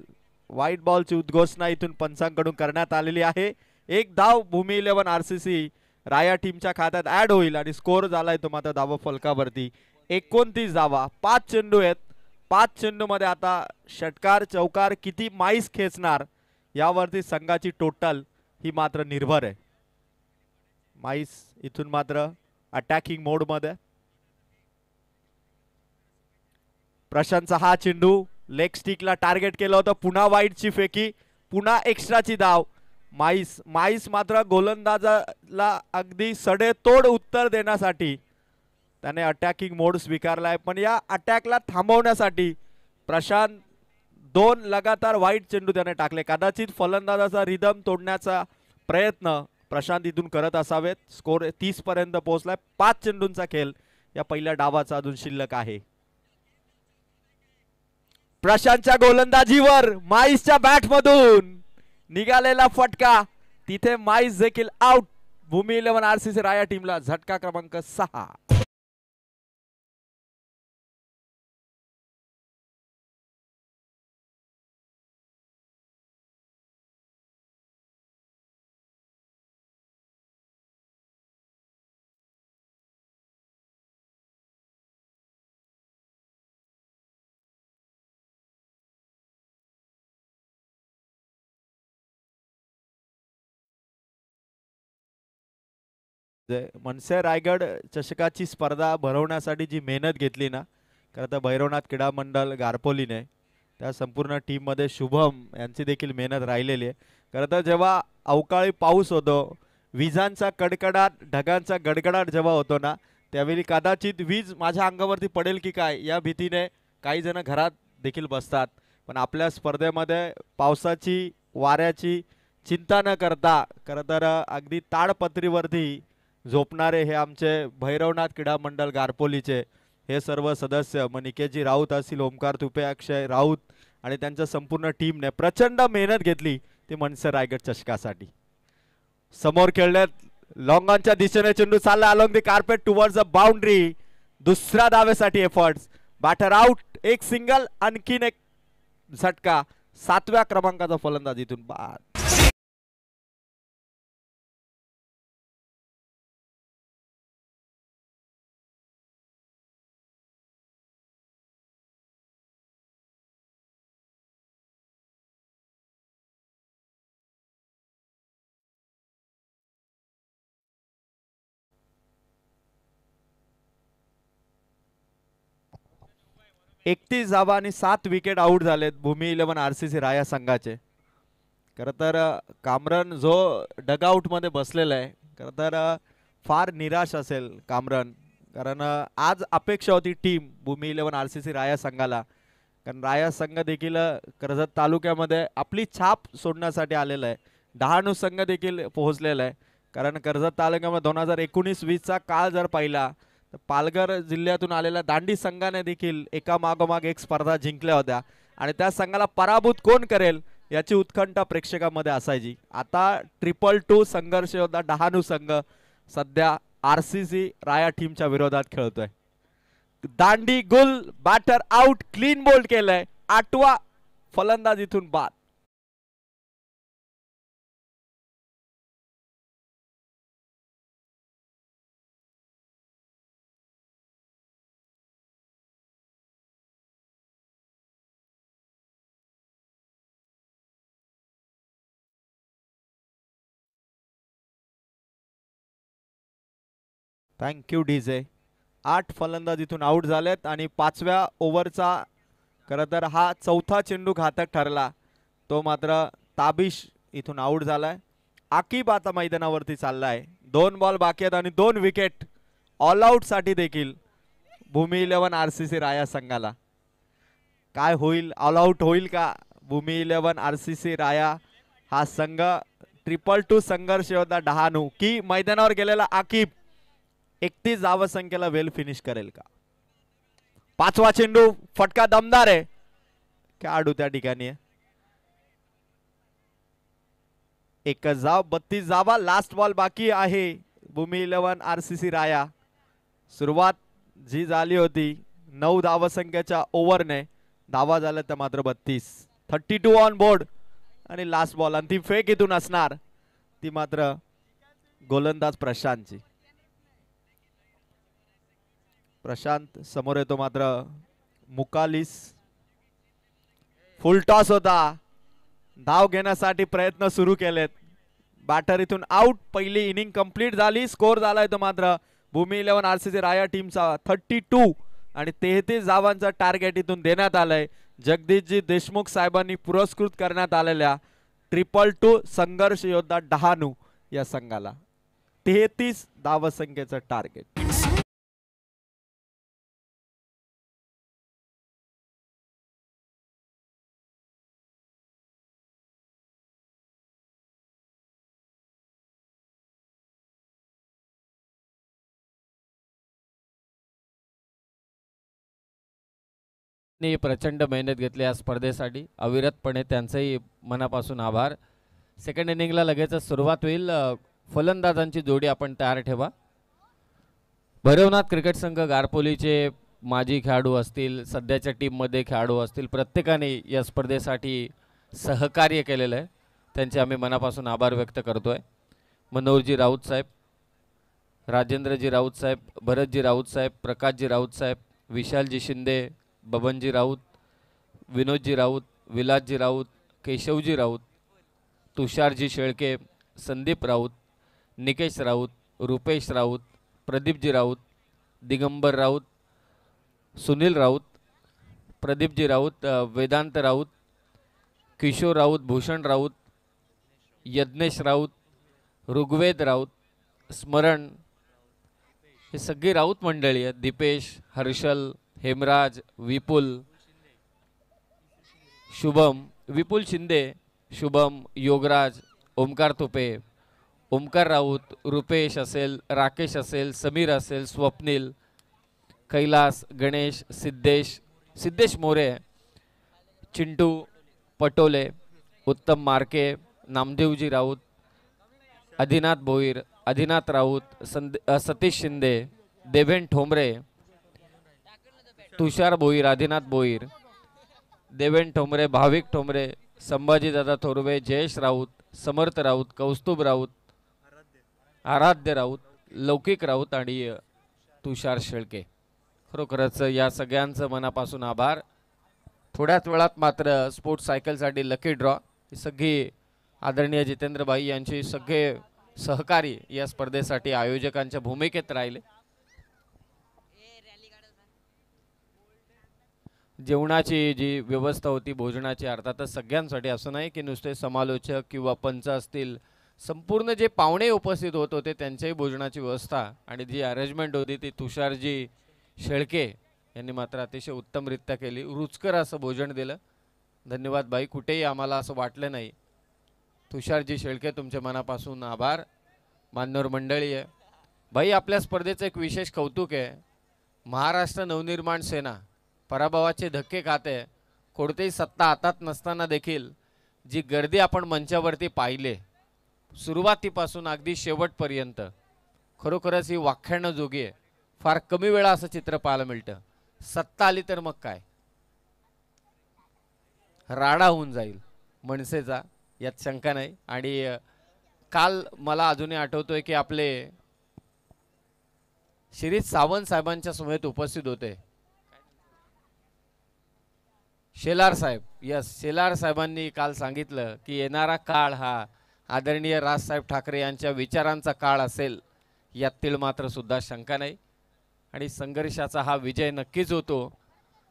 व्हाईट बॉलची उद्घोषणा इथून पंचांकडून करण्यात आलेली आहे. 1 धाव भूमी 11 आरसीसी राया टीमच्या खात्यात ऍड होईल आणि स्कोर झालाय तो मात्र धावा फलकावरती 29 धावा. 5 चेंडू आहेत. 5 चेंडू मध्ये आता षटकार चौकार किती माईस खेचणार यावरती संघाची टोटल ही मात्र निर्भर आहे. माईस इथून मात्र अटॅकिंग मोड मध्ये. प्रशांतचा हा चेंडू लेग स्टिकला टार्गेट केलं होतं. पुन्हा वाईटची फेकी, पुन्हा एक्स्ट्राची धाव. माईस मात्र गोलंदाजाला अगदी सडेतोड उत्तर देण्यासाठी त्याने अटॅकिंग मोड स्वीकारलाय. पण या अटॅकला थांबवण्यासाठी प्रशांत 2 लगातार वाईट चेंडू त्याने टाकले. कदाचित फलंदाजाचा रिदम तोडण्याचा प्रयत्न प्रशांत इथून करत असावेत. स्कोर 30 पर्यंत पोहोचलाय. 5 चेंडूंचा खेळ या पहिल्या डावाचा अजून शिल्लक आहे. प्रशांतच्या गोलंदाजीवर माईसच्या बॅट मधून निघालेला फटका. तिथे माईस देखील आउट. भूमी 11 आरसीसी राया टीमला झटका क्रमांक 6. मनसे रायगड चषकाची स्पर्धा भरवण्यासाठी जी मेहनत घेतली ना, खरं तर भैरवनाथ क्रीडा मंडळ गारपोलीने, त्या संपूर्ण टीम मध्ये शुभम यांची देखील मेहनत राहिलेली आहे. खरं तर जेव्हा अवकाळी पाऊस होतो, विजांचा कडकडाट, ढगांचा गडगडाट जेव्हा होतो ना, त्यावेळी कदाचित वीज माझ्या अंगावरती पडेल की काय या भीतीने काही जण घरात देखील बसतात. पण आपल्या स्पर्धेमध्ये पावसाची, वाऱ्याची चिंता न करता खरं तर अगदी ताडपत्रीवरती झोपणारे हे आमचे भैरवनाथ क्रीडा मंडळ गारपोलीचे हे सर्व सदस्य, मग निकेतजी राऊत असतील, ओमकार तुपे, अक्षय राऊत आणि त्यांच्या संपूर्ण टीमने प्रचंड मेहनत घेतली ती मनसे रायगड चषकासाठी. समोर खेळण्यात लॉंगॉनच्या दिशेने चेंडू चालला along the carpet towards the boundary. दुसऱ्या धावेसाठी एफर्ट्स. Batter out. एक सिंगल, आणखीन एक झटका. 7व्या क्रमांकाचा फलंदाज इथून बाद. एकतीस धावा आणि 7 विकेट आउट झालेत भूमी 11 आरसीसी राया संघाचे. खरं तर कामरन जो डगआउट मध्ये बसलेला आहे, खरं तर फार निराश असेल कामरन, कारण आज अपेक्षा होती टीम भूमी 11 आरसीसी राया संघाला, कारण राया संघ देखील कर्जत तालुक्यामध्ये आपली छाप सोडण्यासाठी आलेला आहे. डहाणू संघ देखील पोहोचलेला आहे, कारण कर्जत तालुक्यामध्ये 2019-20चा काळ जर पाहिला तर पालघर जिल्ह्यातून आलेल्या दांडी संघाने देखील एका मागोमाग एक स्पर्धा जिंकल्या होत्या. आणि त्या संघाला पराभूत कोण करेल याची उत्कंठा प्रेक्षकांमध्ये असायची. आता 2-2 संघर्ष योद्धा डहाणू संघ सध्या RCC राया टीमच्या विरोधात खेळतोय. दांडी गुल बॅटर आउट, क्लीन बोल्ड केलंय. 8वा फलंदाज इथून बाद. Thank you DJ. 8 फलंदाज इथून आउट झालेत आणि 5व्या ओव्हरचा खरं तर हा चौथा चेंडू घातक ठरला. तो मात्र ताबिश इथून आउट झालाय. आकिब आता मैदानावरती चाललाय. 2 बॉल बाकी आहेत आणि 2 विकेट ऑल आउट साठी देखील भूमी 11 RCC राया संघाला. काय होईल, ऑल आउट होईल का भूमी 11 RCC राया हा संघ? 2-2 संघर्ष योद्धा डहाणू की मैदानावर गेलेला आकिब 31 धावसंख्येला वेल फिनिश करेल का? 5वा चेंडू फटका दमदार आहे. खेळाडू त्या ठिकाणी आहे. 1 धाव, 32 धावा. लास्ट बॉल बाकी आहे भूमी 11 RCC राया. सुरुवात जी झाली होती 9 धावसंख्येच्या ओव्हरने, धावा झाल्या तर मात्र 32. 32 ऑन बोर्ड आणि लास्ट बॉल अंतिम फेक इथून असणार, ती मात्र गोलंदाज प्रशांतची. प्रशांत समोर येतो मात्र मुकालिस. फुल टॉस होता. धाव घेण्यासाठी प्रयत्न सुरू केलेत. बॅटर इथून आउट. पहिली इनिंग कंप्लीट झाली. स्कोर झालाय तो मात्र भूमी 11 RCC राया टीमचा 32 आणि 33 धावांचा टार्गेट इथून देण्यात आलंय. जगदीशजी देशमुख साहेबांनी पुरस्कृत करण्यात आलेल्या 2-2 संघर्ष योद्धा डहाणू या संघाला 33 धावसंख्येचं टार्गेट. ने प्रचंड मेहनत घेतली या स्पर्धेसाठी. अविरतपणे त्यांचंही मनापासून आभार. सेकंड इनिंगला लगेचच सुरुवात होईल. फलंदाजांची जोडी आपण तयार ठेवा. भैरवनाथ क्रिकेट संघ गारपोलीचे माजी खेळाडू असतील, सध्याच्या टीममध्ये खेळाडू असतील, प्रत्येकाने या स्पर्धेसाठी सहकार्य केलेलं आहे. त्यांचे आम्ही मनापासून आभार व्यक्त करतोय. मनोहरजी राऊत साहेब, राजेंद्रजी राऊत साहेब, भरतजी राऊत साहेब, प्रकाशजी राऊत साहेब, विशालजी शिंदे, बबनजी राऊत, विनोदजी राऊत, विलासजी राऊत, केशवजी राऊत, तुषारजी शेळके, संदीप राऊत, निकेश राऊत, रुपेश राऊत, प्रदीपजी राऊत, दिगंबर राऊत, सुनील राऊत, प्रदीपजी राऊत, वेदांत राऊत, किशोर राऊत, भूषण राऊत, यज्ञेश राऊत, ऋग्वेद राऊत, स्मरण, हे सगळी राऊत मंडळी आहेत. दीपेश, हर्षल, हेमराज, विपुल, शुभम, विपुल शिंदे, शुभम, योगराज, ओमकार तुपे, ओमकार राऊत, रुपेश असेल, राकेश असेल, समीर असेल, स्वप्नील, कैलास, गणेश, सिद्धेश मोरे, चिंटू पटोले, उत्तम मार्के, नामदेवजी राऊत, आदिनाथ भोईर, आदिनाथ राऊत, सतीश शिंदे, देवेन ठोंबरे, तुषार भोईर, आदिनाथ भोईर, देवेन ठोंबरे, भाविक ठोंबरे, संभाजी दादा थोरवे, जयेश राऊत, समर्थ राऊत, कौस्तुभ राऊत, आराध्य राऊत, लौकिक राऊत आणि तुषार शेळके. खरोखरच या सगळ्यांचं मनापासून आभार. थोड्याच वेळात मात्र स्पोर्ट्स सायकलसाठी लकी ड्रॉ. ही सगळी आदरणीय जितेंद्रभाई यांचे सगळे सहकारी या स्पर्धेसाठी आयोजकांच्या भूमिकेत राहिले. जेवणाची जी व्यवस्था होती, भोजनाची, अर्थातच सगळ्यांसाठी, असं नाही की नुसते समालोचक किंवा पंच असतील, संपूर्ण जे पाहुणे उपस्थित होत होते त्यांच्याही भोजनाची व्यवस्था आणि जी अरेंजमेंट होती ती तुषारजी शेळके यांनी मात्र अतिशय उत्तमरित्या केली. रुचकर असं भोजन दिलं. धन्यवाद बाई. कुठेही आम्हाला असं वाटलं नाही. तुषारजी शेळके तुमच्या मनापासून आभार. मान्यवर मंडळी आहे बाई, आपल्या स्पर्धेचं एक विशेष कौतुक आहे. महाराष्ट्र नवनिर्माण सेना पराभवाचे धक्के खाते, कोणतीही सत्ता हातात नसताना देखील जी गर्दी आपण मंचावरती पाहिले सुरुवातीपासून अगदी शेवटपर्यंत खरोखरच ही व्याख्यानाजोगी आहे. फार कमी वेळा असं चित्र पाहायला मिळतं. सत्ता आली तर मग काय राडा होऊन जाईल मनसेचा, यात शंका नाही. आणि काल मला अजूनही आठवतोय की आपले शिरीष सावंत साहेबांच्या समेत उपस्थित होते शेलार साहेब. यस, शेलार साहेबांनी काल सांगितलं की येणारा काळ हा आदरणीय राजसाहेब ठाकरे यांच्या विचारांचा काळ असेल, यातील मात्र सुद्धा शंका नाही. आणि संघर्षाचा हा विजय नक्कीच होतो.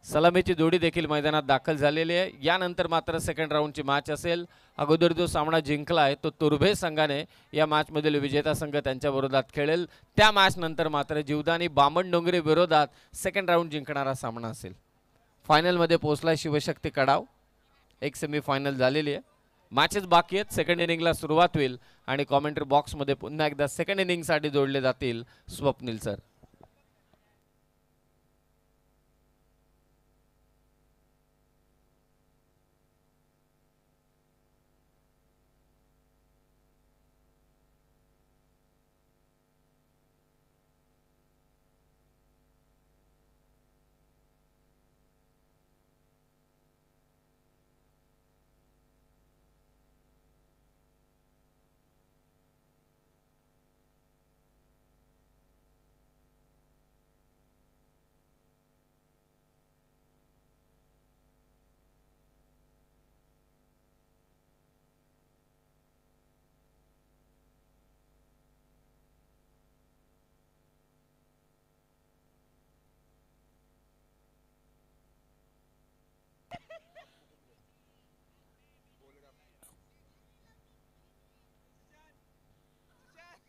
सलामीची जोडी देखील मैदानात दाखल झालेली आहे. यानंतर मात्र सेकंड राऊंडची मॅच असेल. अगोदर जो सामना जिंकला आहे तो तुर्भे संघाने या मॅचमधील विजेता संघ त्यांच्या विरोधात खेळेल. त्या मॅच नंतर मात्र जीवदानी बामणडोंगरी विरोधात सेकंड राऊंड जिंकणारा सामना असेल. फायनलमध्ये पोहोचला शिवशक्ती कडाव. एक सेमीफायनल झालेली आहे. मॅचेस बाकी आहेत. सेकंड इनिंगला सुरुवात होईल आणि कॉमेंट्री बॉक्समध्ये पुन्हा एकदा सेकंड इनिंगसाठी जोडले जातील स्वप्नील सर.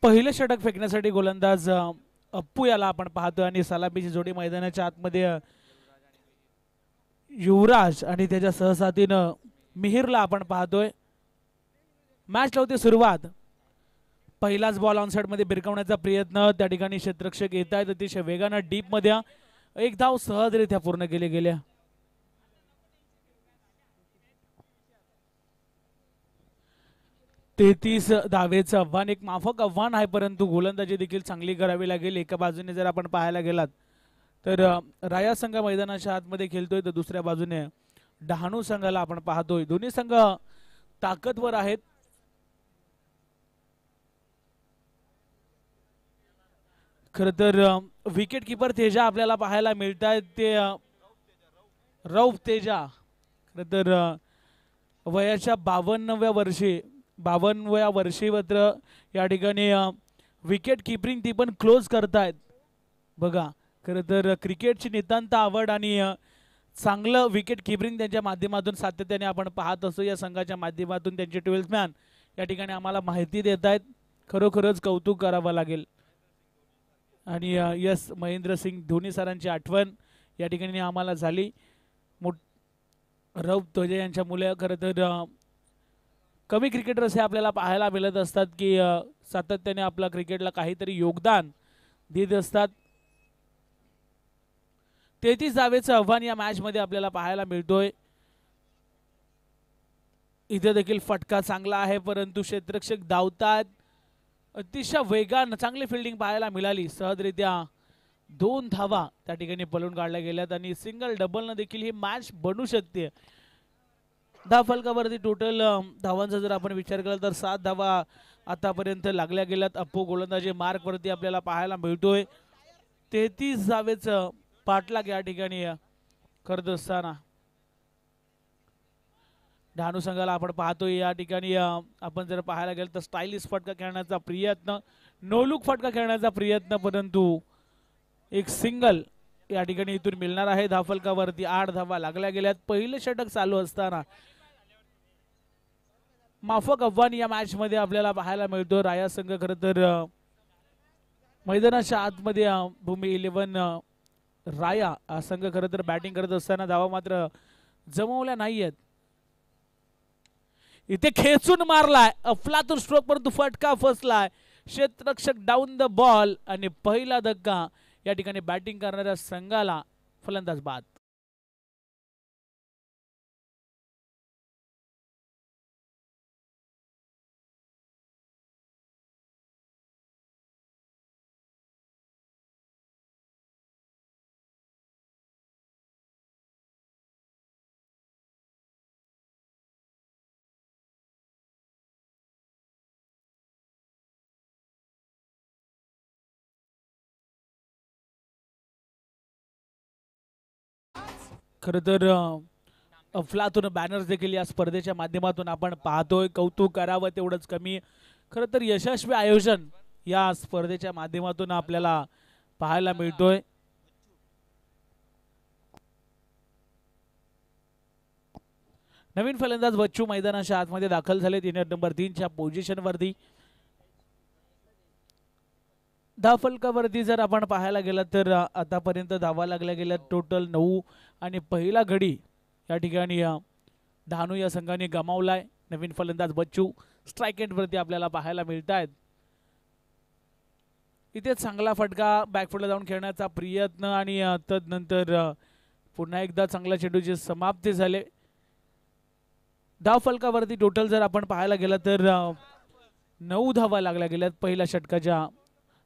पहिलं षटक फेकण्यासाठी गोलंदाज अप्पू याला आपण पाहतोय आणि सलामीची जोडी मैदानाच्या आतमध्ये युवराज आणि त्याच्या सहसाथीनं मिहिरला आपण पाहतोय. मॅच लावते सुरुवात. पहिलाच बॉल ऑनसाइड मध्ये भिरकवण्याचा प्रयत्न त्या ठिकाणी क्षेत्ररक्षक येत आहेत अतिशय वेगानं डीप मध्ये. एक धाव सहजरित्या पूर्ण केले गेल्या. तेहतीस धावेचं आव्हान एक माफक आव्हान आहे, परंतु गोलंदाजी देखील चांगली करावी लागेल. एका बाजूने जर आपण पाहायला गेलात तर राया संघ मैदानाच्या आतमध्ये खेळतोय तर दुसऱ्या बाजूने डहाणू संघाला आपण पाहतोय. दोन्ही संघ ताकदवर आहेत. खर तर विकेट किपर तेजा आपल्याला पाहायला मिळत आहेत. ते रौफ तेजा खर तर वयाच्या 52व्या वर्षी मात्र या ठिकाणी विकेट किपरिंग ती पण क्लोज करतायत. बघा खरं तर क्रिकेटची नितांत आवड आणि चांगलं विकेट किपरिंग त्यांच्या माध्यमातून सातत्याने आपण पाहत असतो. या संघाच्या माध्यमातून त्यांचे 12th मॅन या ठिकाणी आम्हाला माहिती देत आहेत. खरोखरच कौतुक करावं लागेल. आणि यस, महेंद्रसिंग धोनी सरांची आठवण या ठिकाणी आम्हाला झाली. रौफ तेजा यांच्या मुले खरं तर कमी क्रिकेटर असे आपल्याला पाहायला मिळत असतात की सातत्याने आपला क्रिकेटला काहीतरी योगदान देत असतात. 33 धावेचं आव्हान या मॅच मध्ये आपल्याला पाहायला मिळतोय. इथे देखील फटका चांगला आहे, परंतु क्षेत्ररक्षक धावतात अतिशय वेगानं. चांगली फिल्डिंग पाहायला मिळाली. सहजरित्या 2 धावा त्या ठिकाणी पळून काढल्या गेल्यात आणि सिंगल डबल न देखील ही मॅच बनू शकते. धाव फलकावरती टोटल धावांचा जर आपण विचार केला तर 7 धावा आतापर्यंत लागल्या गेल्यात. अप्पू गोलंदाजी मार्क वरती आपल्याला पाहायला मिळतोय. 33 धावेचं पाठलाग या ठिकाणी करत असताना डहाणू संघाला आपण पाहतोय. या ठिकाणी आपण जर पाहायला गेलं तर स्टायलिश फटका खेळण्याचा प्रयत्न, नो लुक फटका खेळण्याचा प्रयत्न, परंतु एक सिंगल या ठिकाणी इथून मिळणार आहे. धावफलकावरती 8 धावा लागल्या गेल्यात. पहिलं षटक चालू असताना माफक आव्हान या मॅच मध्ये आपल्याला पाहायला मिळतो. राया संघ खरं तर मैदानाच्या आतमध्ये भूमी 11 राया हा संघ खरं तर बॅटिंग करत असताना धावा मात्र जमवल्या नाहीयेत. इथे खेचून मारलाय अफलातून स्ट्रोक, परंतु फटका फसलाय. क्षेत्ररक्षक डाऊन द बॉल आणि पहिला धक्का या ठिकाणी बॅटिंग करणाऱ्या संघाला फलंदाज बाद. खरं तर अफलातून बॅनर्स देखील या स्पर्धेच्या माध्यमातून आपण पाहतोय. कौतुक करावं तेवढंच कमी. खरं तर यशस्वी आयोजन या स्पर्धेच्या माध्यमातून आपल्याला पाहायला मिळतोय. नवीन फलंदाज बच्चू मैदानाच्या आतमध्ये दाखल झाले. इनिंग नंबर 3च्या पोझिशन वरती. धावफलकावरती जर आपण पाहायला गेलं तर आतापर्यंत धावा लागल्या गेल्या टोटल 9 आणि पहिला गडी या ठिकाणी डहाणू या संघाने गमावलाय. नवीन फलंदाज बच्चू स्ट्राईक एंड वरती आपल्याला पाहायला मिळत आहेत. इथे चांगला फटका बॅकफुटला जाऊन खेळण्याचा प्रयत्न आणि तदनंतर पुन्हा एकदा चांगल्या चेंडूची समाप्ती झाले. धावफलकावरती टोटल जर आपण पाहायला गेलं तर 9 धावा लागल्या गेल्यात पहिल्या षटकाच्या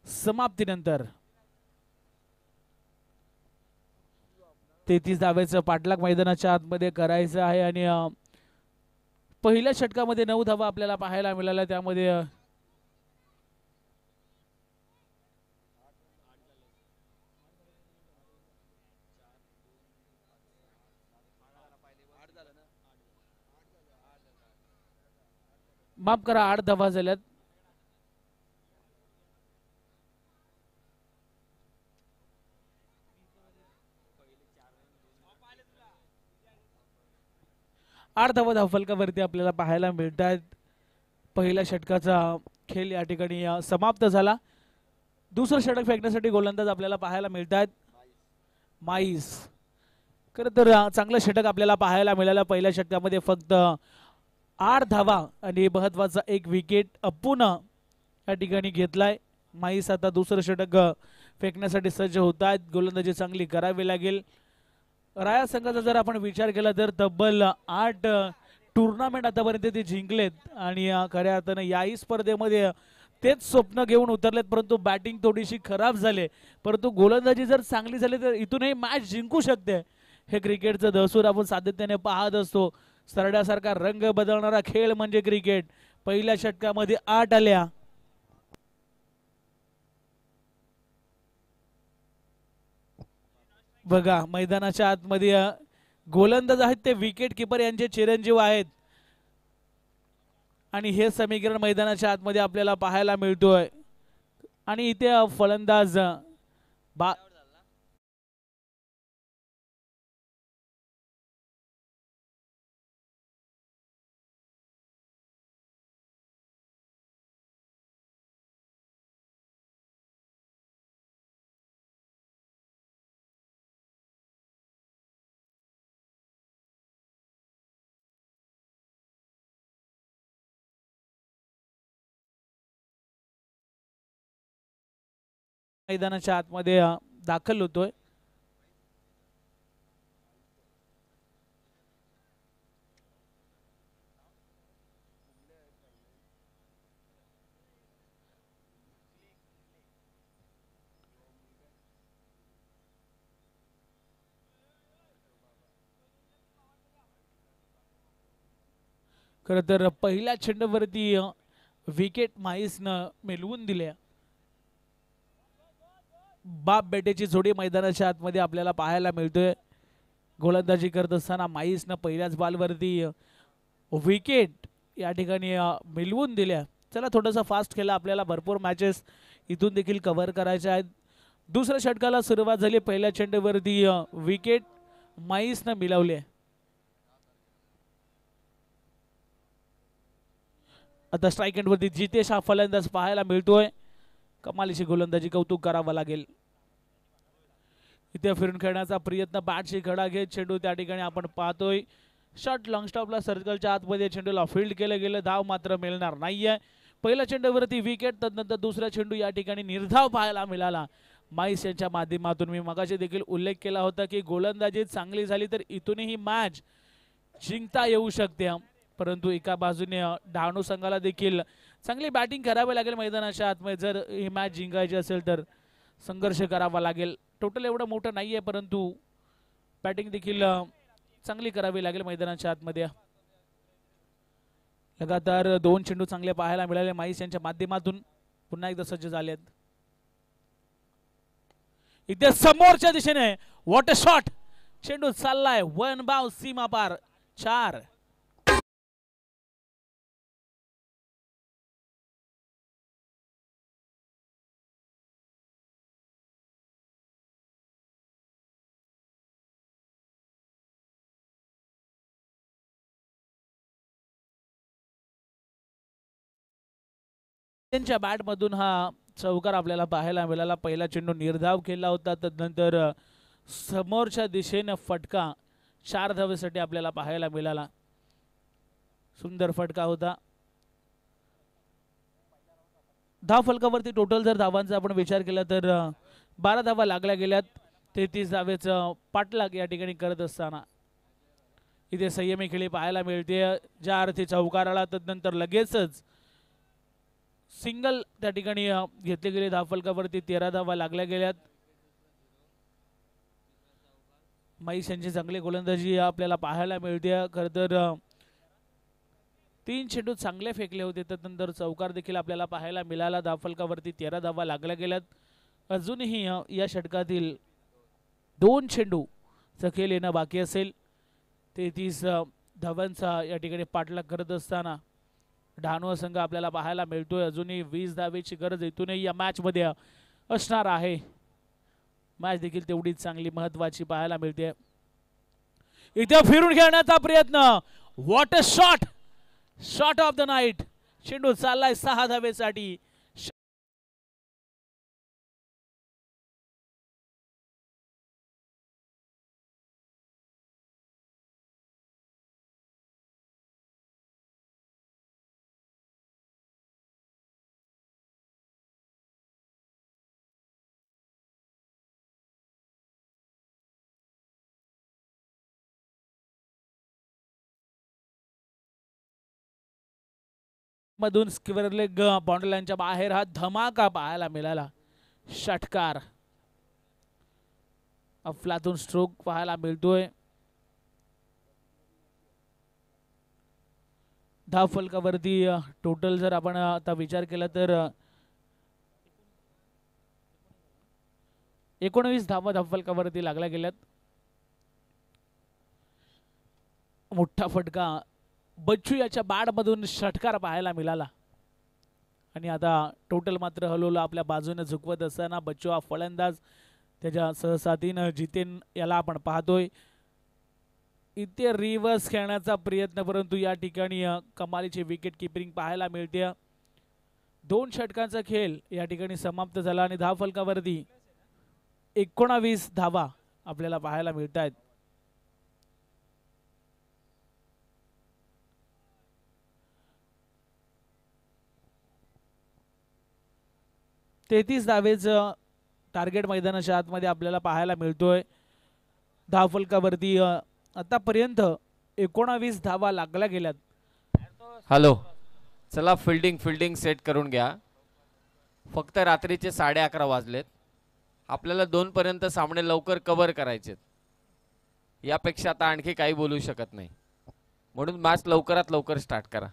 समाप्तीनंतर. 33 धावेचं पाठलाग मैदानाच्या आतमध्ये करायचं आहे आणि पहिल्या षटकामध्ये 9 धावा आपल्याला पाहायला मिळाल्या. त्यामध्ये माफ करा 8 धावा झाल्यात. आठ धावा धावफलकावरती आपल्याला पाहायला मिळत आहेत. पहिल्या षटकाचा खेळ या ठिकाणी समाप्त झाला. दुसरं षटक फेकण्यासाठी गोलंदाज आपल्याला पाहायला मिळत आहेत माईस. खरं तर चांगलं षटक आपल्याला पाहायला मिळालं. पहिल्या षटकामध्ये फक्त 8 धावा आणि महत्वाचा एक विकेट अप्पून या ठिकाणी घेतलाय. माईस आता दुसरं षटक फेकण्यासाठी सज्ज होत आहेत. गोलंदाजी चांगली करावी लागेल. राया संघाचा जर आपण विचार केला तर तब्बल 8 टुर्नामेंट आतापर्यंत ते जिंकलेत आणि खऱ्या अर्थानं याही स्पर्धेमध्ये तेच स्वप्न घेऊन उतरलेत. परंतु बॅटिंग थोडीशी खराब झाली. परंतु गोलंदाजी जर चांगली झाली तर इथूनही मॅच जिंकू शकते. हे क्रिकेटचं दसूर आपण सातत्याने पाहत असतो. सरड्यासारखा रंग बदलणारा खेळ म्हणजे क्रिकेट. पहिल्या षटकामध्ये 8 आल्या. बघा मैदानाच्या आतमध्ये गोलंदाज आहेत ते विकेट किपर यांचे चिरंजीव आहेत आणि हे समीकरण मैदानाच्या आतमध्ये आपल्याला पाहायला मिळतोय. आणि इथे फलंदाज मैदानाच्या आतमध्ये दाखल होतोय. खरं तर पहिल्या चेंडूवरती विकेट माईसनं मिळवून दिल्या. बाप बेटेची जोडी मैदानाच्या आतमध्ये आपल्याला पाहायला मिळतोय. गोलंदाजी करत असताना माईसनं पहिल्याच बॉलवरती विकेट या ठिकाणी मिळवून दिल्या. चला थोडंसं फास्ट केलं. आपल्याला भरपूर मॅचेस इथून देखील कव्हर करायच्या आहेत. दुसऱ्या षटकाला सुरुवात झाली. पहिल्या चेंडूवरती विकेट माईसनं मिळवले. आता स्ट्राईक एंडवरती जितेश हा फलंदाज पाहायला मिळतोय. कमालीची गोलंदाजी कौतुक करावं लागेल. इथे फिरून खेळण्याचा प्रयत्न बॅटशी खडा घेत चेंडू त्या ठिकाणी आपण पाहतोय. शॉट लॉंग स्टॉपला सर्कलच्या आतमध्ये चेंडूला फील्ड केलं गेलं. धाव मात्र मिळणार नाहीये. पहिल्या चेंडूवरती विकेट. तदनंतर दुसरा चेंडू या ठिकाणी निर्धाव पाहायला मिळाला माईस यांच्या माध्यमातून. मी मगाशी देखील उल्लेख केला होता की गोलंदाजी चांगली झाली तर इथूनही मॅच जिंकता येऊ शकते. परंतु एका बाजूने डहाणू संघाला देखील चांगली बॅटिंग करावी लागेल मैदानाच्या आतमध्ये. जर ही मॅच जिंकायची असेल तर संघर्ष करावा लागेल. टोटल एवढं मोठं नाहीये परंतु बॅटिंग देखील चांगली करावी लागेल मैदानाच्या आतमध्ये. लगातार 2 चेंडू चांगले पाहायला मिळाले माईस यांच्या माध्यमातून. पुन्हा एकदा सज्ज झालेत. इथे समोरच्या दिशेने व्हॉट अ शॉट. चेंडू चाललाय वन बाव सीमा पार 4. त्यांच्या बॅट मधून हा चौकार आपल्याला पाहायला मिळाला. पहिला चेंडू निर्धाव केला होता, तदनंतर समोरच्या दिशेने फटका 4 धावेसाठी आपल्याला पाहायला मिळाला. सुंदर फटका होता. धाव फलकावरती टोटल जर धावांचा आपण विचार केला तर 12 धावा लागल्या गेल्यात. 33 धावेचं पाठलाग या ठिकाणी करत असताना इथे संयमी खेळी पाहायला मिळते. ज्या अर्थी चौकार आला तदनंतर लगेचच सिंगल त्या ठिकाणी घेतले गेले. धाव फलकावरती 13 धावा लागल्या गेल्यात. महेश यांची चांगली गोलंदाजी आपल्याला पाहायला मिळते. खर तर 3 चेंडू चांगले फेकले होते, त्यानंतर चौकार देखील आपल्याला पाहायला मिळाला. धाव फलकावरती 13 धावा लागल्या गेल्यात. अजूनही या षटकातील 2 चेंडू खेळ येणं बाकी असेल. 33 धावांचा या ठिकाणी पाठलाग करत असताना डहाणू संघ आपल्याला पाहायला मिळतोय. अजूनही 20 धावेची गरज इथूनही या मॅच मध्ये असणार आहे. मॅच देखील तेवढीच चांगली महत्वाची पाहायला मिळते. इथे फिरून खेळण्याचा प्रयत्न. What a shot, shot of the night. चेंडू चाललाय 6 धावेसाठी. मधून स्क्वेअर लेग बाउंड्री लाईनच्या बाहेर हा धमाका पाहायला मिळाला. षटकार, अफलातून स्ट्रोक पाहायला मिळतोय. धाव फलकावरती टोटल जर आपण आता विचार केला तर 19 धावा धाव फलकावरती लागल्या गेल्यात. मोठा फटका बच्चू याच्या बॅट मधून षटकार पाहायला मिळाला. आणि आता टोटल मात्र हलवलं आपल्या बाजूने झुकवत असताना बच्चू हा फलंदाज त्याच्या सहसाथीनं जितेन याला आपण पाहतोय. इथे रिव्हर्स खेळण्याचा प्रयत्न, परंतु या ठिकाणी कमालीची विकेट किपिंग पाहायला मिळते. 2 षटकांचा खेळ या ठिकाणी समाप्त झाला आणि धाव फलकावरती 19 धावा आपल्याला पाहायला मिळत आहेत. 33 धावेचं टार्गेट मैदानाच्या आतमध्ये आपल्याला पाहायला मिळतोय. धाव फलकावरती आतापर्यंत 19 धावा लागल्या गेल्यात. हॅलो, चला फिल्डिंग सेट करून घ्या. फक्त रात्रीचे 11:30 वाजलेत. आपल्याला 2 पर्यंत सामने लवकर कव्हर करायचे. यापेक्षा आता आणखी काही बोलू शकत नाही, म्हणून मॅच लवकरात लवकर स्टार्ट करा.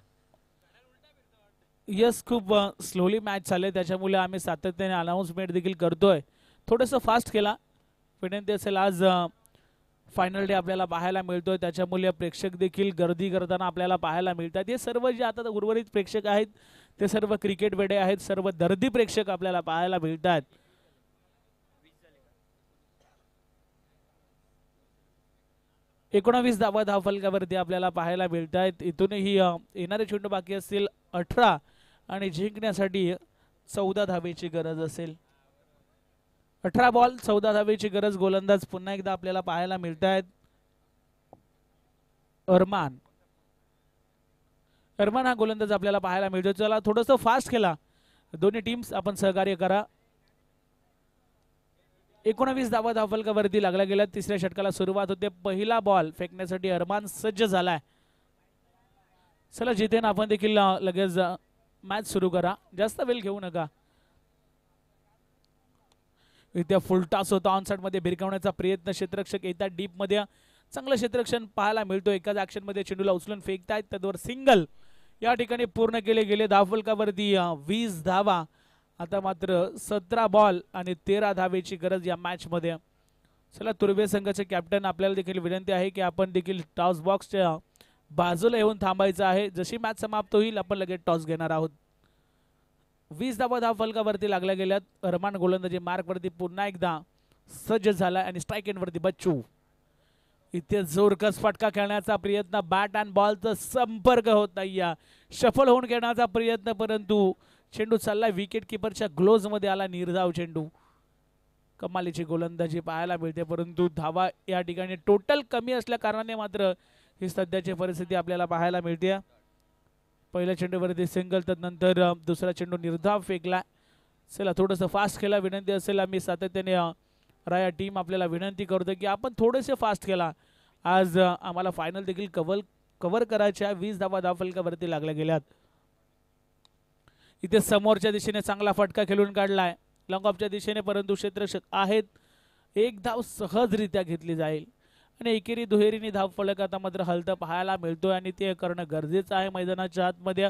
यस, खूप स्लोली मॅच चालले, त्याच्यामुळे आम्ही सातत्याने अनाउन्समेंट देखील करतोय. थोडंसं फास्ट केला. विनंती असेल, आज फायनल डे आपल्याला पाहायला मिळतोय, त्याच्यामुळे प्रेक्षक देखील गर्दी करताना आपल्याला पाहायला मिळतात. हे सर्व जे आता उर्वरित प्रेक्षक आहेत ते सर्व क्रिकेट वेडे आहेत, सर्व दर्दी प्रेक्षक आपल्याला पाहायला मिळतात. एकोणवीस धावा धाव फलकावरती आपल्याला पाहायला मिळत आहेत. इथूनही येणारे चेंडू बाकी असतील 18 आणि जिंकण्यासाठी 14 धावेची गरज असेल. 18 बॉल 14 धावेची गरज. गोलंदाज पुन्हा एकदा आपल्याला पाहायला मिळत आहेत. अरमान हा गोलंदाज आपल्याला पाहायला मिळतो. चला थोडंसं फास्ट केला, दोन्ही टीम्स आपण सहकार्य करा. 19 धावा धाव फलकावरती लागला गेला. तिसऱ्या षटकाला सुरुवात होते. पहिला बॉल फेकण्यासाठी अरमान सज्ज झालाय. चला जितेन, आपण देखील लगेच मॅच सुरू करा, जास्त वेळ घेऊ नका. इथे फुल टॉस होता. ऑन साइड मध्ये भिरकावण्याचा प्रयत्न. क्षेत्ररक्षक येतात डीप मध्ये. चांगलं क्षेत्ररक्षण पाहायला मिळतो. एकाच ऍक्शन मध्ये चेंडूला उचलून फेकतायत. त्यावर सिंगल या ठिकाणी पूर्ण केले गेले. धाव फलकावरती 20 धावा. आता मात्र 17 बॉल आणि 13 धावेची गरज या मॅच मध्ये. चला तुर्भे संघाचे कॅप्टन आपल्याला देखील विनंती आहे की आपण देखील टॉस बॉक्सच्या बाजूला येऊन थांबायचं आहे. जशी मॅच समाप्त होईल आपण लगेच टॉस घेणार आहोत. 20 धावा फलकावरती लागल्या गेल्यात. अरमान गोलंदाजी मार्कवरती पुन्हा एकदा सज्ज झाला आणि स्ट्राईक एंडवरती बच्चू. इथे जोरकस फटका खेळण्याचा प्रयत्न, बॅट अँड बॉलचा संपर्क होत नाही. शफल होऊन खेळण्याचा प्रयत्न, परंतु चेंडू चाललाय विकेट किपरच्या ग्लोव्ज मध्ये आला. निर्धाव चेंडू. कमालीची गोलंदाजी पाहायला मिळते, परंतु धावा या ठिकाणी टोटल कमी असल्या कारणाने मात्र ही सध्याची परिस्थिती आपल्याला पाहायला मिळते. पहिल्या चेंडूवरती सिंगल, तदनंतर दुसरा चेंडू निर्धाव फेकला. चला थोडंसं फास्ट खेळा विनंती असेल. आम्ही सातत्याने राया टीम आपल्याला विनंती करतो की आपण थोडेसे फास्ट खेळा. आज आम्हाला फायनल देखील कव्हर करायच्या. 20 धावा फलकावरती लागल्या गेल्यात. इथे समोरच्या दिशेने चांगला फटका खेळून काढलाय लॉंग ऑफच्या दिशेने, परंतु क्षेत्ररक्षक आहेत. एक धाव सहजरित्या घेतली जाईल आणि एकेरी दुहेरीने धाव फलक आता मात्र हलतं पाहायला मिळतोय आणि ते करणं गरजेचं आहे मैदानाच्या आतमध्ये.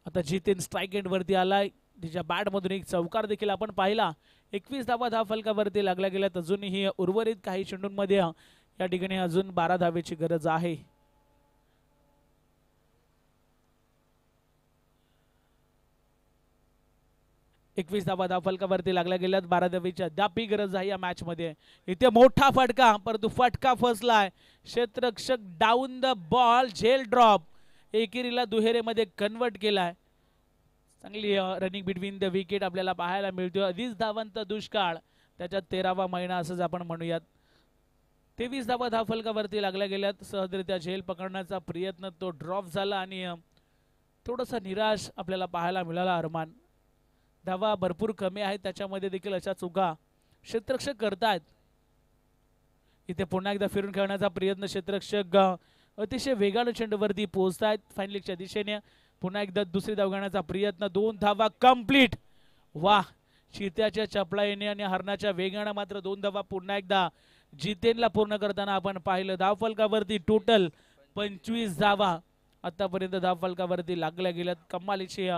आता जितेन स्ट्राईक एंडवरती आलाय. तिच्या बॅटमधून एक चौकार देखील आपण पाहिला. 21 धावा फलकावरती लागल्या गेल्यात. अजूनही उर्वरित काही चेंडूंमध्ये या ठिकाणी अजून 12 धावेची गरज आहे. एकवीस धावा फलकावरती लागल्या गेल्यात. 12 धावेची अद्यापही गरज आहे या मॅच मध्ये. इथे मोठा फटका, परंतु फटका फसलाय. क्षेत्ररक्षक डाऊन द बॉल, झेल ड्रॉप. एकेरीला दुहेरीमध्ये कन्वर्ट केलाय. चांगली रनिंग बिटवीन द विकेट आपल्याला पाहायला मिळतो. 20 धावांचा दुष्काळ, त्याच्यात 13वा महिना असंच आपण म्हणूयात. 23 धावा फलकावरती लागल्या गेल्यात. सहजरित्या झेल पकडण्याचा प्रयत्न, तो ड्रॉप झाला आणि थोडासा निराश आपल्याला पाहायला मिळाला. अरमान धावा भरपूर कमी आहेत, त्याच्यामध्ये देखील अशा चुका क्षेत्ररक्षक करतायत. इथे पुन्हा एकदा फिरून खेळण्याचा प्रयत्न. क्षेत्ररक्षक अतिशय वेगाने चेंडूवरती पोहोचतायत फाईनलिंगच्या दिशेने. पुन्हा एकदा दुसरी धाव घेण्याचा प्रयत्न. 2 धावा कंप्लीट. वाह, चित्याच्या चपळाईने आणि हरणाच्या वेगाने मात्र 2 धावा पुन्हा एकदा जितेनला पूर्ण करताना आपण पाहिलं. धावफलकावरती टोटल 25 धावा आतापर्यंत धावफलकावरती लागल्या गेल्यात. कमालीची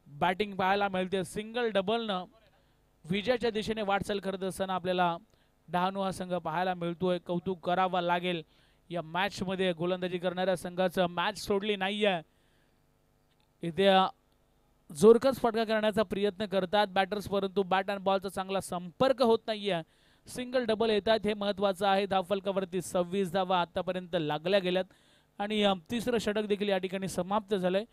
बॅटिंग पाहायला मिळते. सिंगल डबलनं विजयाच्या दिशेने वाटचाल करत असताना आपल्याला डहाणू हा संघ पाहायला मिळतोय. कौतुक करावा लागेल. या मॅच मध्ये गोलंदाजी करणाऱ्या संघाचं मॅच सोडली नाहीये. इथे जोरकस फटका करण्याचा प्रयत्न करतात बॅटर्स, परंतु बॅट अँड बॉलचा चांगला संपर्क होत नाहीये. सिंगल डबल येतात हे महत्वाचं आहे. धावफलकावरती 26 धावा आतापर्यंत लागल्या गेल्यात आणि तिसरं षटक देखील या ठिकाणी समाप्त झालंय.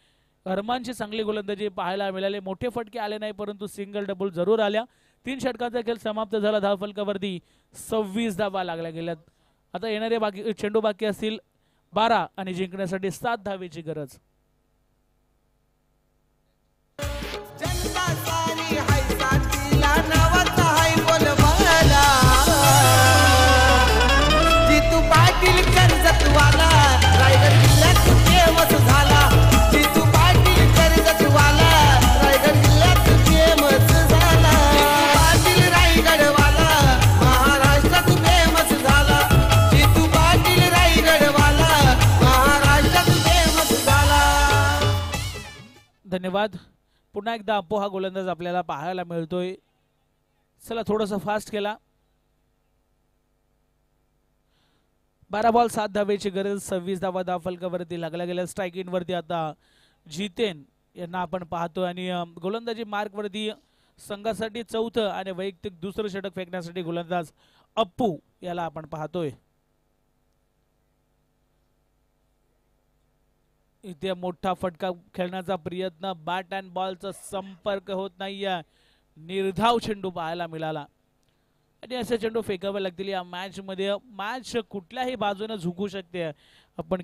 अरमानची चांगली गोलंदाजी पाहायला मिळाली. मोठे फटके आले नाही, परंतु सिंगल डबल जरूर आल्या. 3 षटकांचा खेळ समाप्त झाला. धावफलकावरती 26 धावा लागल्या गेल्यात. आता येणारे चेंडू बाकी असतील 12 आणि जिंकण्यासाठी 7 धावेची गरज. जितू पाटील कर्जतवाला रायगड जिल्ह्यात फेमस झाला. जितू पाटील कर्जतवाला रायगड जिल्ह्यात फेमस झाला. पाटील रायगडवाला महाराष्ट्रात फेमस झाला. जितू पाटील रायगडवाला महाराष्ट्रात फेमस झाला. धन्यवाद. पुन्हा एकदा अप्पू हा गोलंदाज आपल्याला पाहायला मिळतोय. चला थोडंसं फास्ट केला. 12 बॉल 7 धावेची गरज. 26 धावा धावफलकावरती लागल्या गेल्या. स्ट्राईक इन वरती आता जितेन यांना आपण पाहतोय आणि गोलंदाजी मार्क वरती संघासाठी 4थं आणि वैयक्तिक दुसरं षटक फेकण्यासाठी गोलंदाज अप्पू याला आपण पाहतोय. इथे मोठा फटका खेळण्याचा प्रयत्न. बॅट अँड बॉलचा संपर्क होत नाहीये. निर्धाव चेंडू पाहायला मिळाला आणि असे चेंडू फेकावे लागतील या मॅच मध्ये. मॅच कुठल्याही बाजूने झुकू शकते. आपण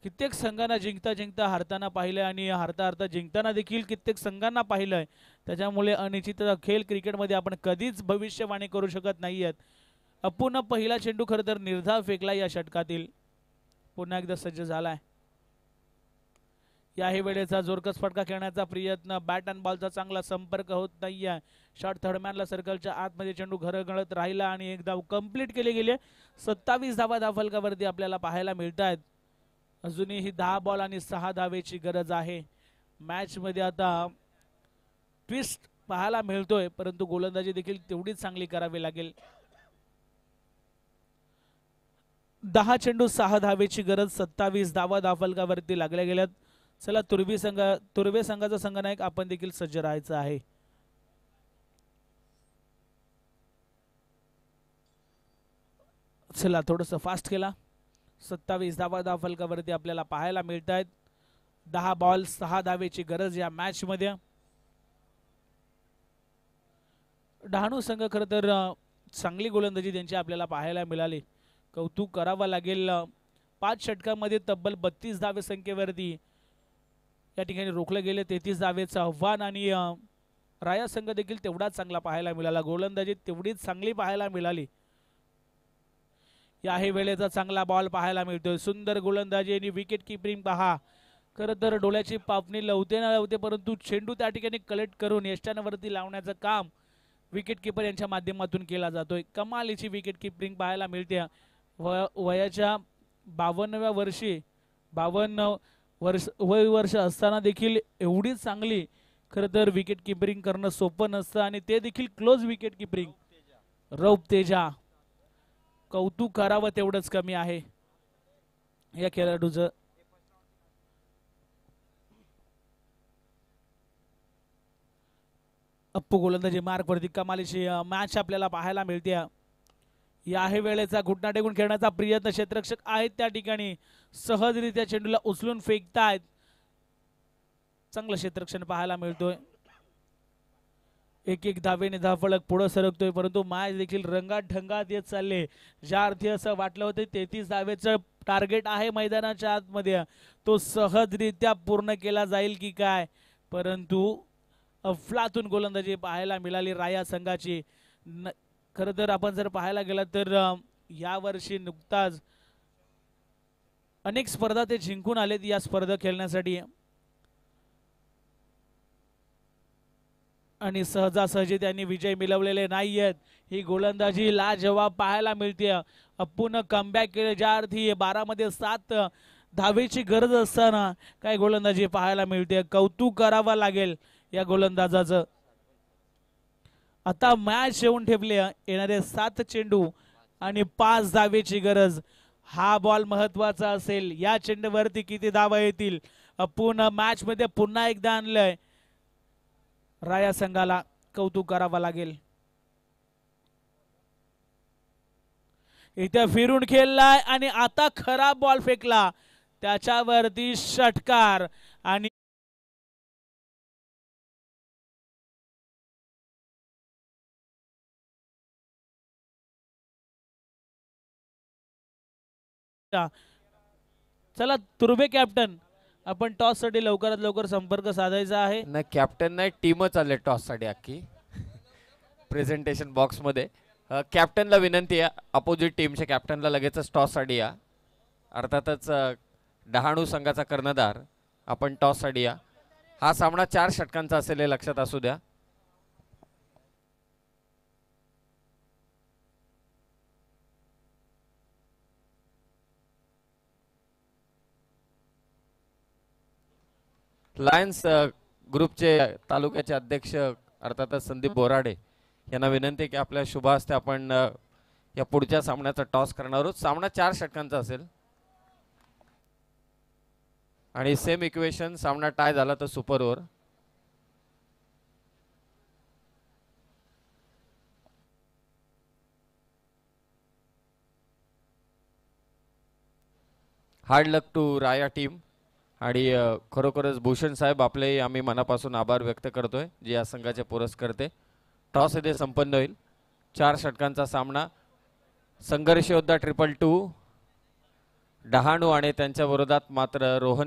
कित्येक संघांना जिंकता हारताना पाहिलंय आणि हारता जिंकताना देखील कित्येक संघांना पाहिलंय. त्याच्यामुळे अनिश्चित खेळ क्रिकेटमध्ये आपण कधीच भविष्यवाणी करू शकत नाहीयेत. अपूर्ण पहिला चेंडू खरं तर निर्धाव फेकला या षटकातील. पुन्हा एकदा सज्ज झालाय. याही वेळेचा जोरकस फटका खेळण्याचा प्रयत्न. बॅट अँड बॉलचा चांगला संपर्क होत नाहीये. शॉट थर्डमॅनला सर्कलच्या आतमध्ये चेंडू घरगळत राहिला आणि एक धाव कंप्लीट केली गेली. 27 धावा धावफलकावरती आपल्याला पाहायला मिळत आहेत. अजूनही 10 बॉल आणि 6 धावेची गरज आहे. मॅच मध्ये आता ट्विस्ट पाहायला मिळतोय, परंतु गोलंदाजी देखील तेवढीच चांगली करावी लागेल. 10 चेंडू 6 धावेची गरज, 27 धावा धावफलकावरती लागल्या गेल्यात. चला तुर्वे संघाचा संघनायक आपण देखील सज्ज राहायचं आहे. चला थोडस फास्ट केला. 27 धावा धावफलकावरती आपल्याला पाहायला मिळत आहेत. 10 बॉल 6 धावेची गरज या मॅच मध्ये. डहाणू संघ खरं तर चांगली गोलंदाजी त्यांची आपल्याला पाहायला मिळाली, कौतुक करावं लागेल. 5 षटकांमध्ये तब्बल 32 धावे संख्येवरती या ठिकाणी रोखले गेले. 33 धावेचं आव्हान आणि राया संघ देखील तेवढाच चांगला पाहायला मिळाला. गोलंदाजी तेवढीच चांगली पाहायला मिळाली. याही वेळेचा चांगला बॉल पाहायला मिळतोय. सुंदर गोलंदाजी आणि विकेट किपिंग पहा. खरं तर डोळ्याची पापणी लवते ना लवते, परंतु चेंडू त्या ठिकाणी कलेक्ट करून यष्ट्यांवरती लावण्याचं काम विकेट किपर यांच्या माध्यमातून केला जातोय. कमालीची विकेट किपिंग पाहायला मिळते. वयाच्या 52व्या वर्षी 52 वर्ष असताना देखील एवढी चांगली खरं तर विकेट किपरिंग करणं सोपं नसतं, आणि ते देखील क्लोज विकेट किपरिंग. रौप तेजा, कौतुक करावं तेवढंच कमी आहे या खेळाडूचं. अप्पू गोलंदाजी मार्क वरती कमालीची मॅच आपल्याला पाहायला मिळते. याही वेळेचा घुटना टेकून खेळण्याचा प्रयत्न क्षेत्ररक्षक आहेत त्या ठिकाणी, सहजरित्या चेंडूला उचलून फेकतायत. चांगलं क्षेत्ररक्षण पाहायला मिळतोय. एक धावेने धावफलक पुढे सरकतोय, परंतु मॅच देखील रंगात ढंगात येत चालले. ज्या अर्थी असं वाटलं होतं 33 धावेचं टार्गेट आहे मैदानाच्या आतमध्ये, तो सहजरित्या पूर्ण केला जाईल की काय, परंतु अफलातून गोलंदाजी पाहायला मिळाली राया संघाची. खरं तर आपण जर पाहायला गेला तर या वर्षी नुकताच अनेक स्पर्धा ते जिंकून आलेत या स्पर्धा खेळण्यासाठी, आणि सहजासहजी त्यांनी विजय मिळवलेले नाहीयेत. ही गोलंदाजी लाजवाब पाहायला मिळते. अप्पून कमबॅक केले, ज्या अर्थी 12 मध्ये 7 धावेची गरज असताना काय गोलंदाजी पाहायला मिळते. कौतुक करावं लागेल या गोलंदाजाचं. आता मॅच येऊन ठेवले. येणारे 7 चेंडू आणि 5 धावेची गरज. हा बॉल महत्वाचा असेल. या चेंडूवरती किती धावा येतील. अप्पून मॅच मध्ये पुन्हा एकदा आणलंय. राया संघाला कौतुक करावं लागेल. इथे फिरून खेळलाय आणि आता खराब बॉल फेकला, त्याच्यावरती षटकार. आणि चला तुर्भे कॅप्टन, आपण टॉस साठी लवकरात लवकर संपर्क साधायचा आहे. नाही कॅप्टन नाही, टीमच आले टॉस साठी अख्खी प्रेझेंटेशन बॉक्स मध्ये. कॅप्टनला विनंती आहे, अपोजिट टीमच्या कॅप्टनला लगेचच टॉस साठी या. अर्थातच डहाणू संघाचा कर्णधार, आपण टॉस साठी या. हा सामना 4 षटकांचा असेल हे लक्षात असू द्या. लायन्स ग्रुपचे तालुक्याचे अध्यक्ष अर्थातच संदीप बोराडे यांना विनंती आहे की आपल्या शुभ हस्ते आपण या पुढच्या सामन्याचा टॉस करणार आहोत. सामना 4 षटकांचा असेल आणि सेम इक्वेशन, सामना टाय झाला तर super over. Hard luck to Raya team. आणि खरोखरच भूषण साहेब आपले आम्ही मनापासून आभार व्यक्त करतोय जे या संघाचे पुरस्कर्ते. टॉस इथे संपन्न होईल. 4 षटकांचा सामना. संघर्ष योद्धा 222 डहाणू आणि त्यांच्या विरोधात मात्र रोहन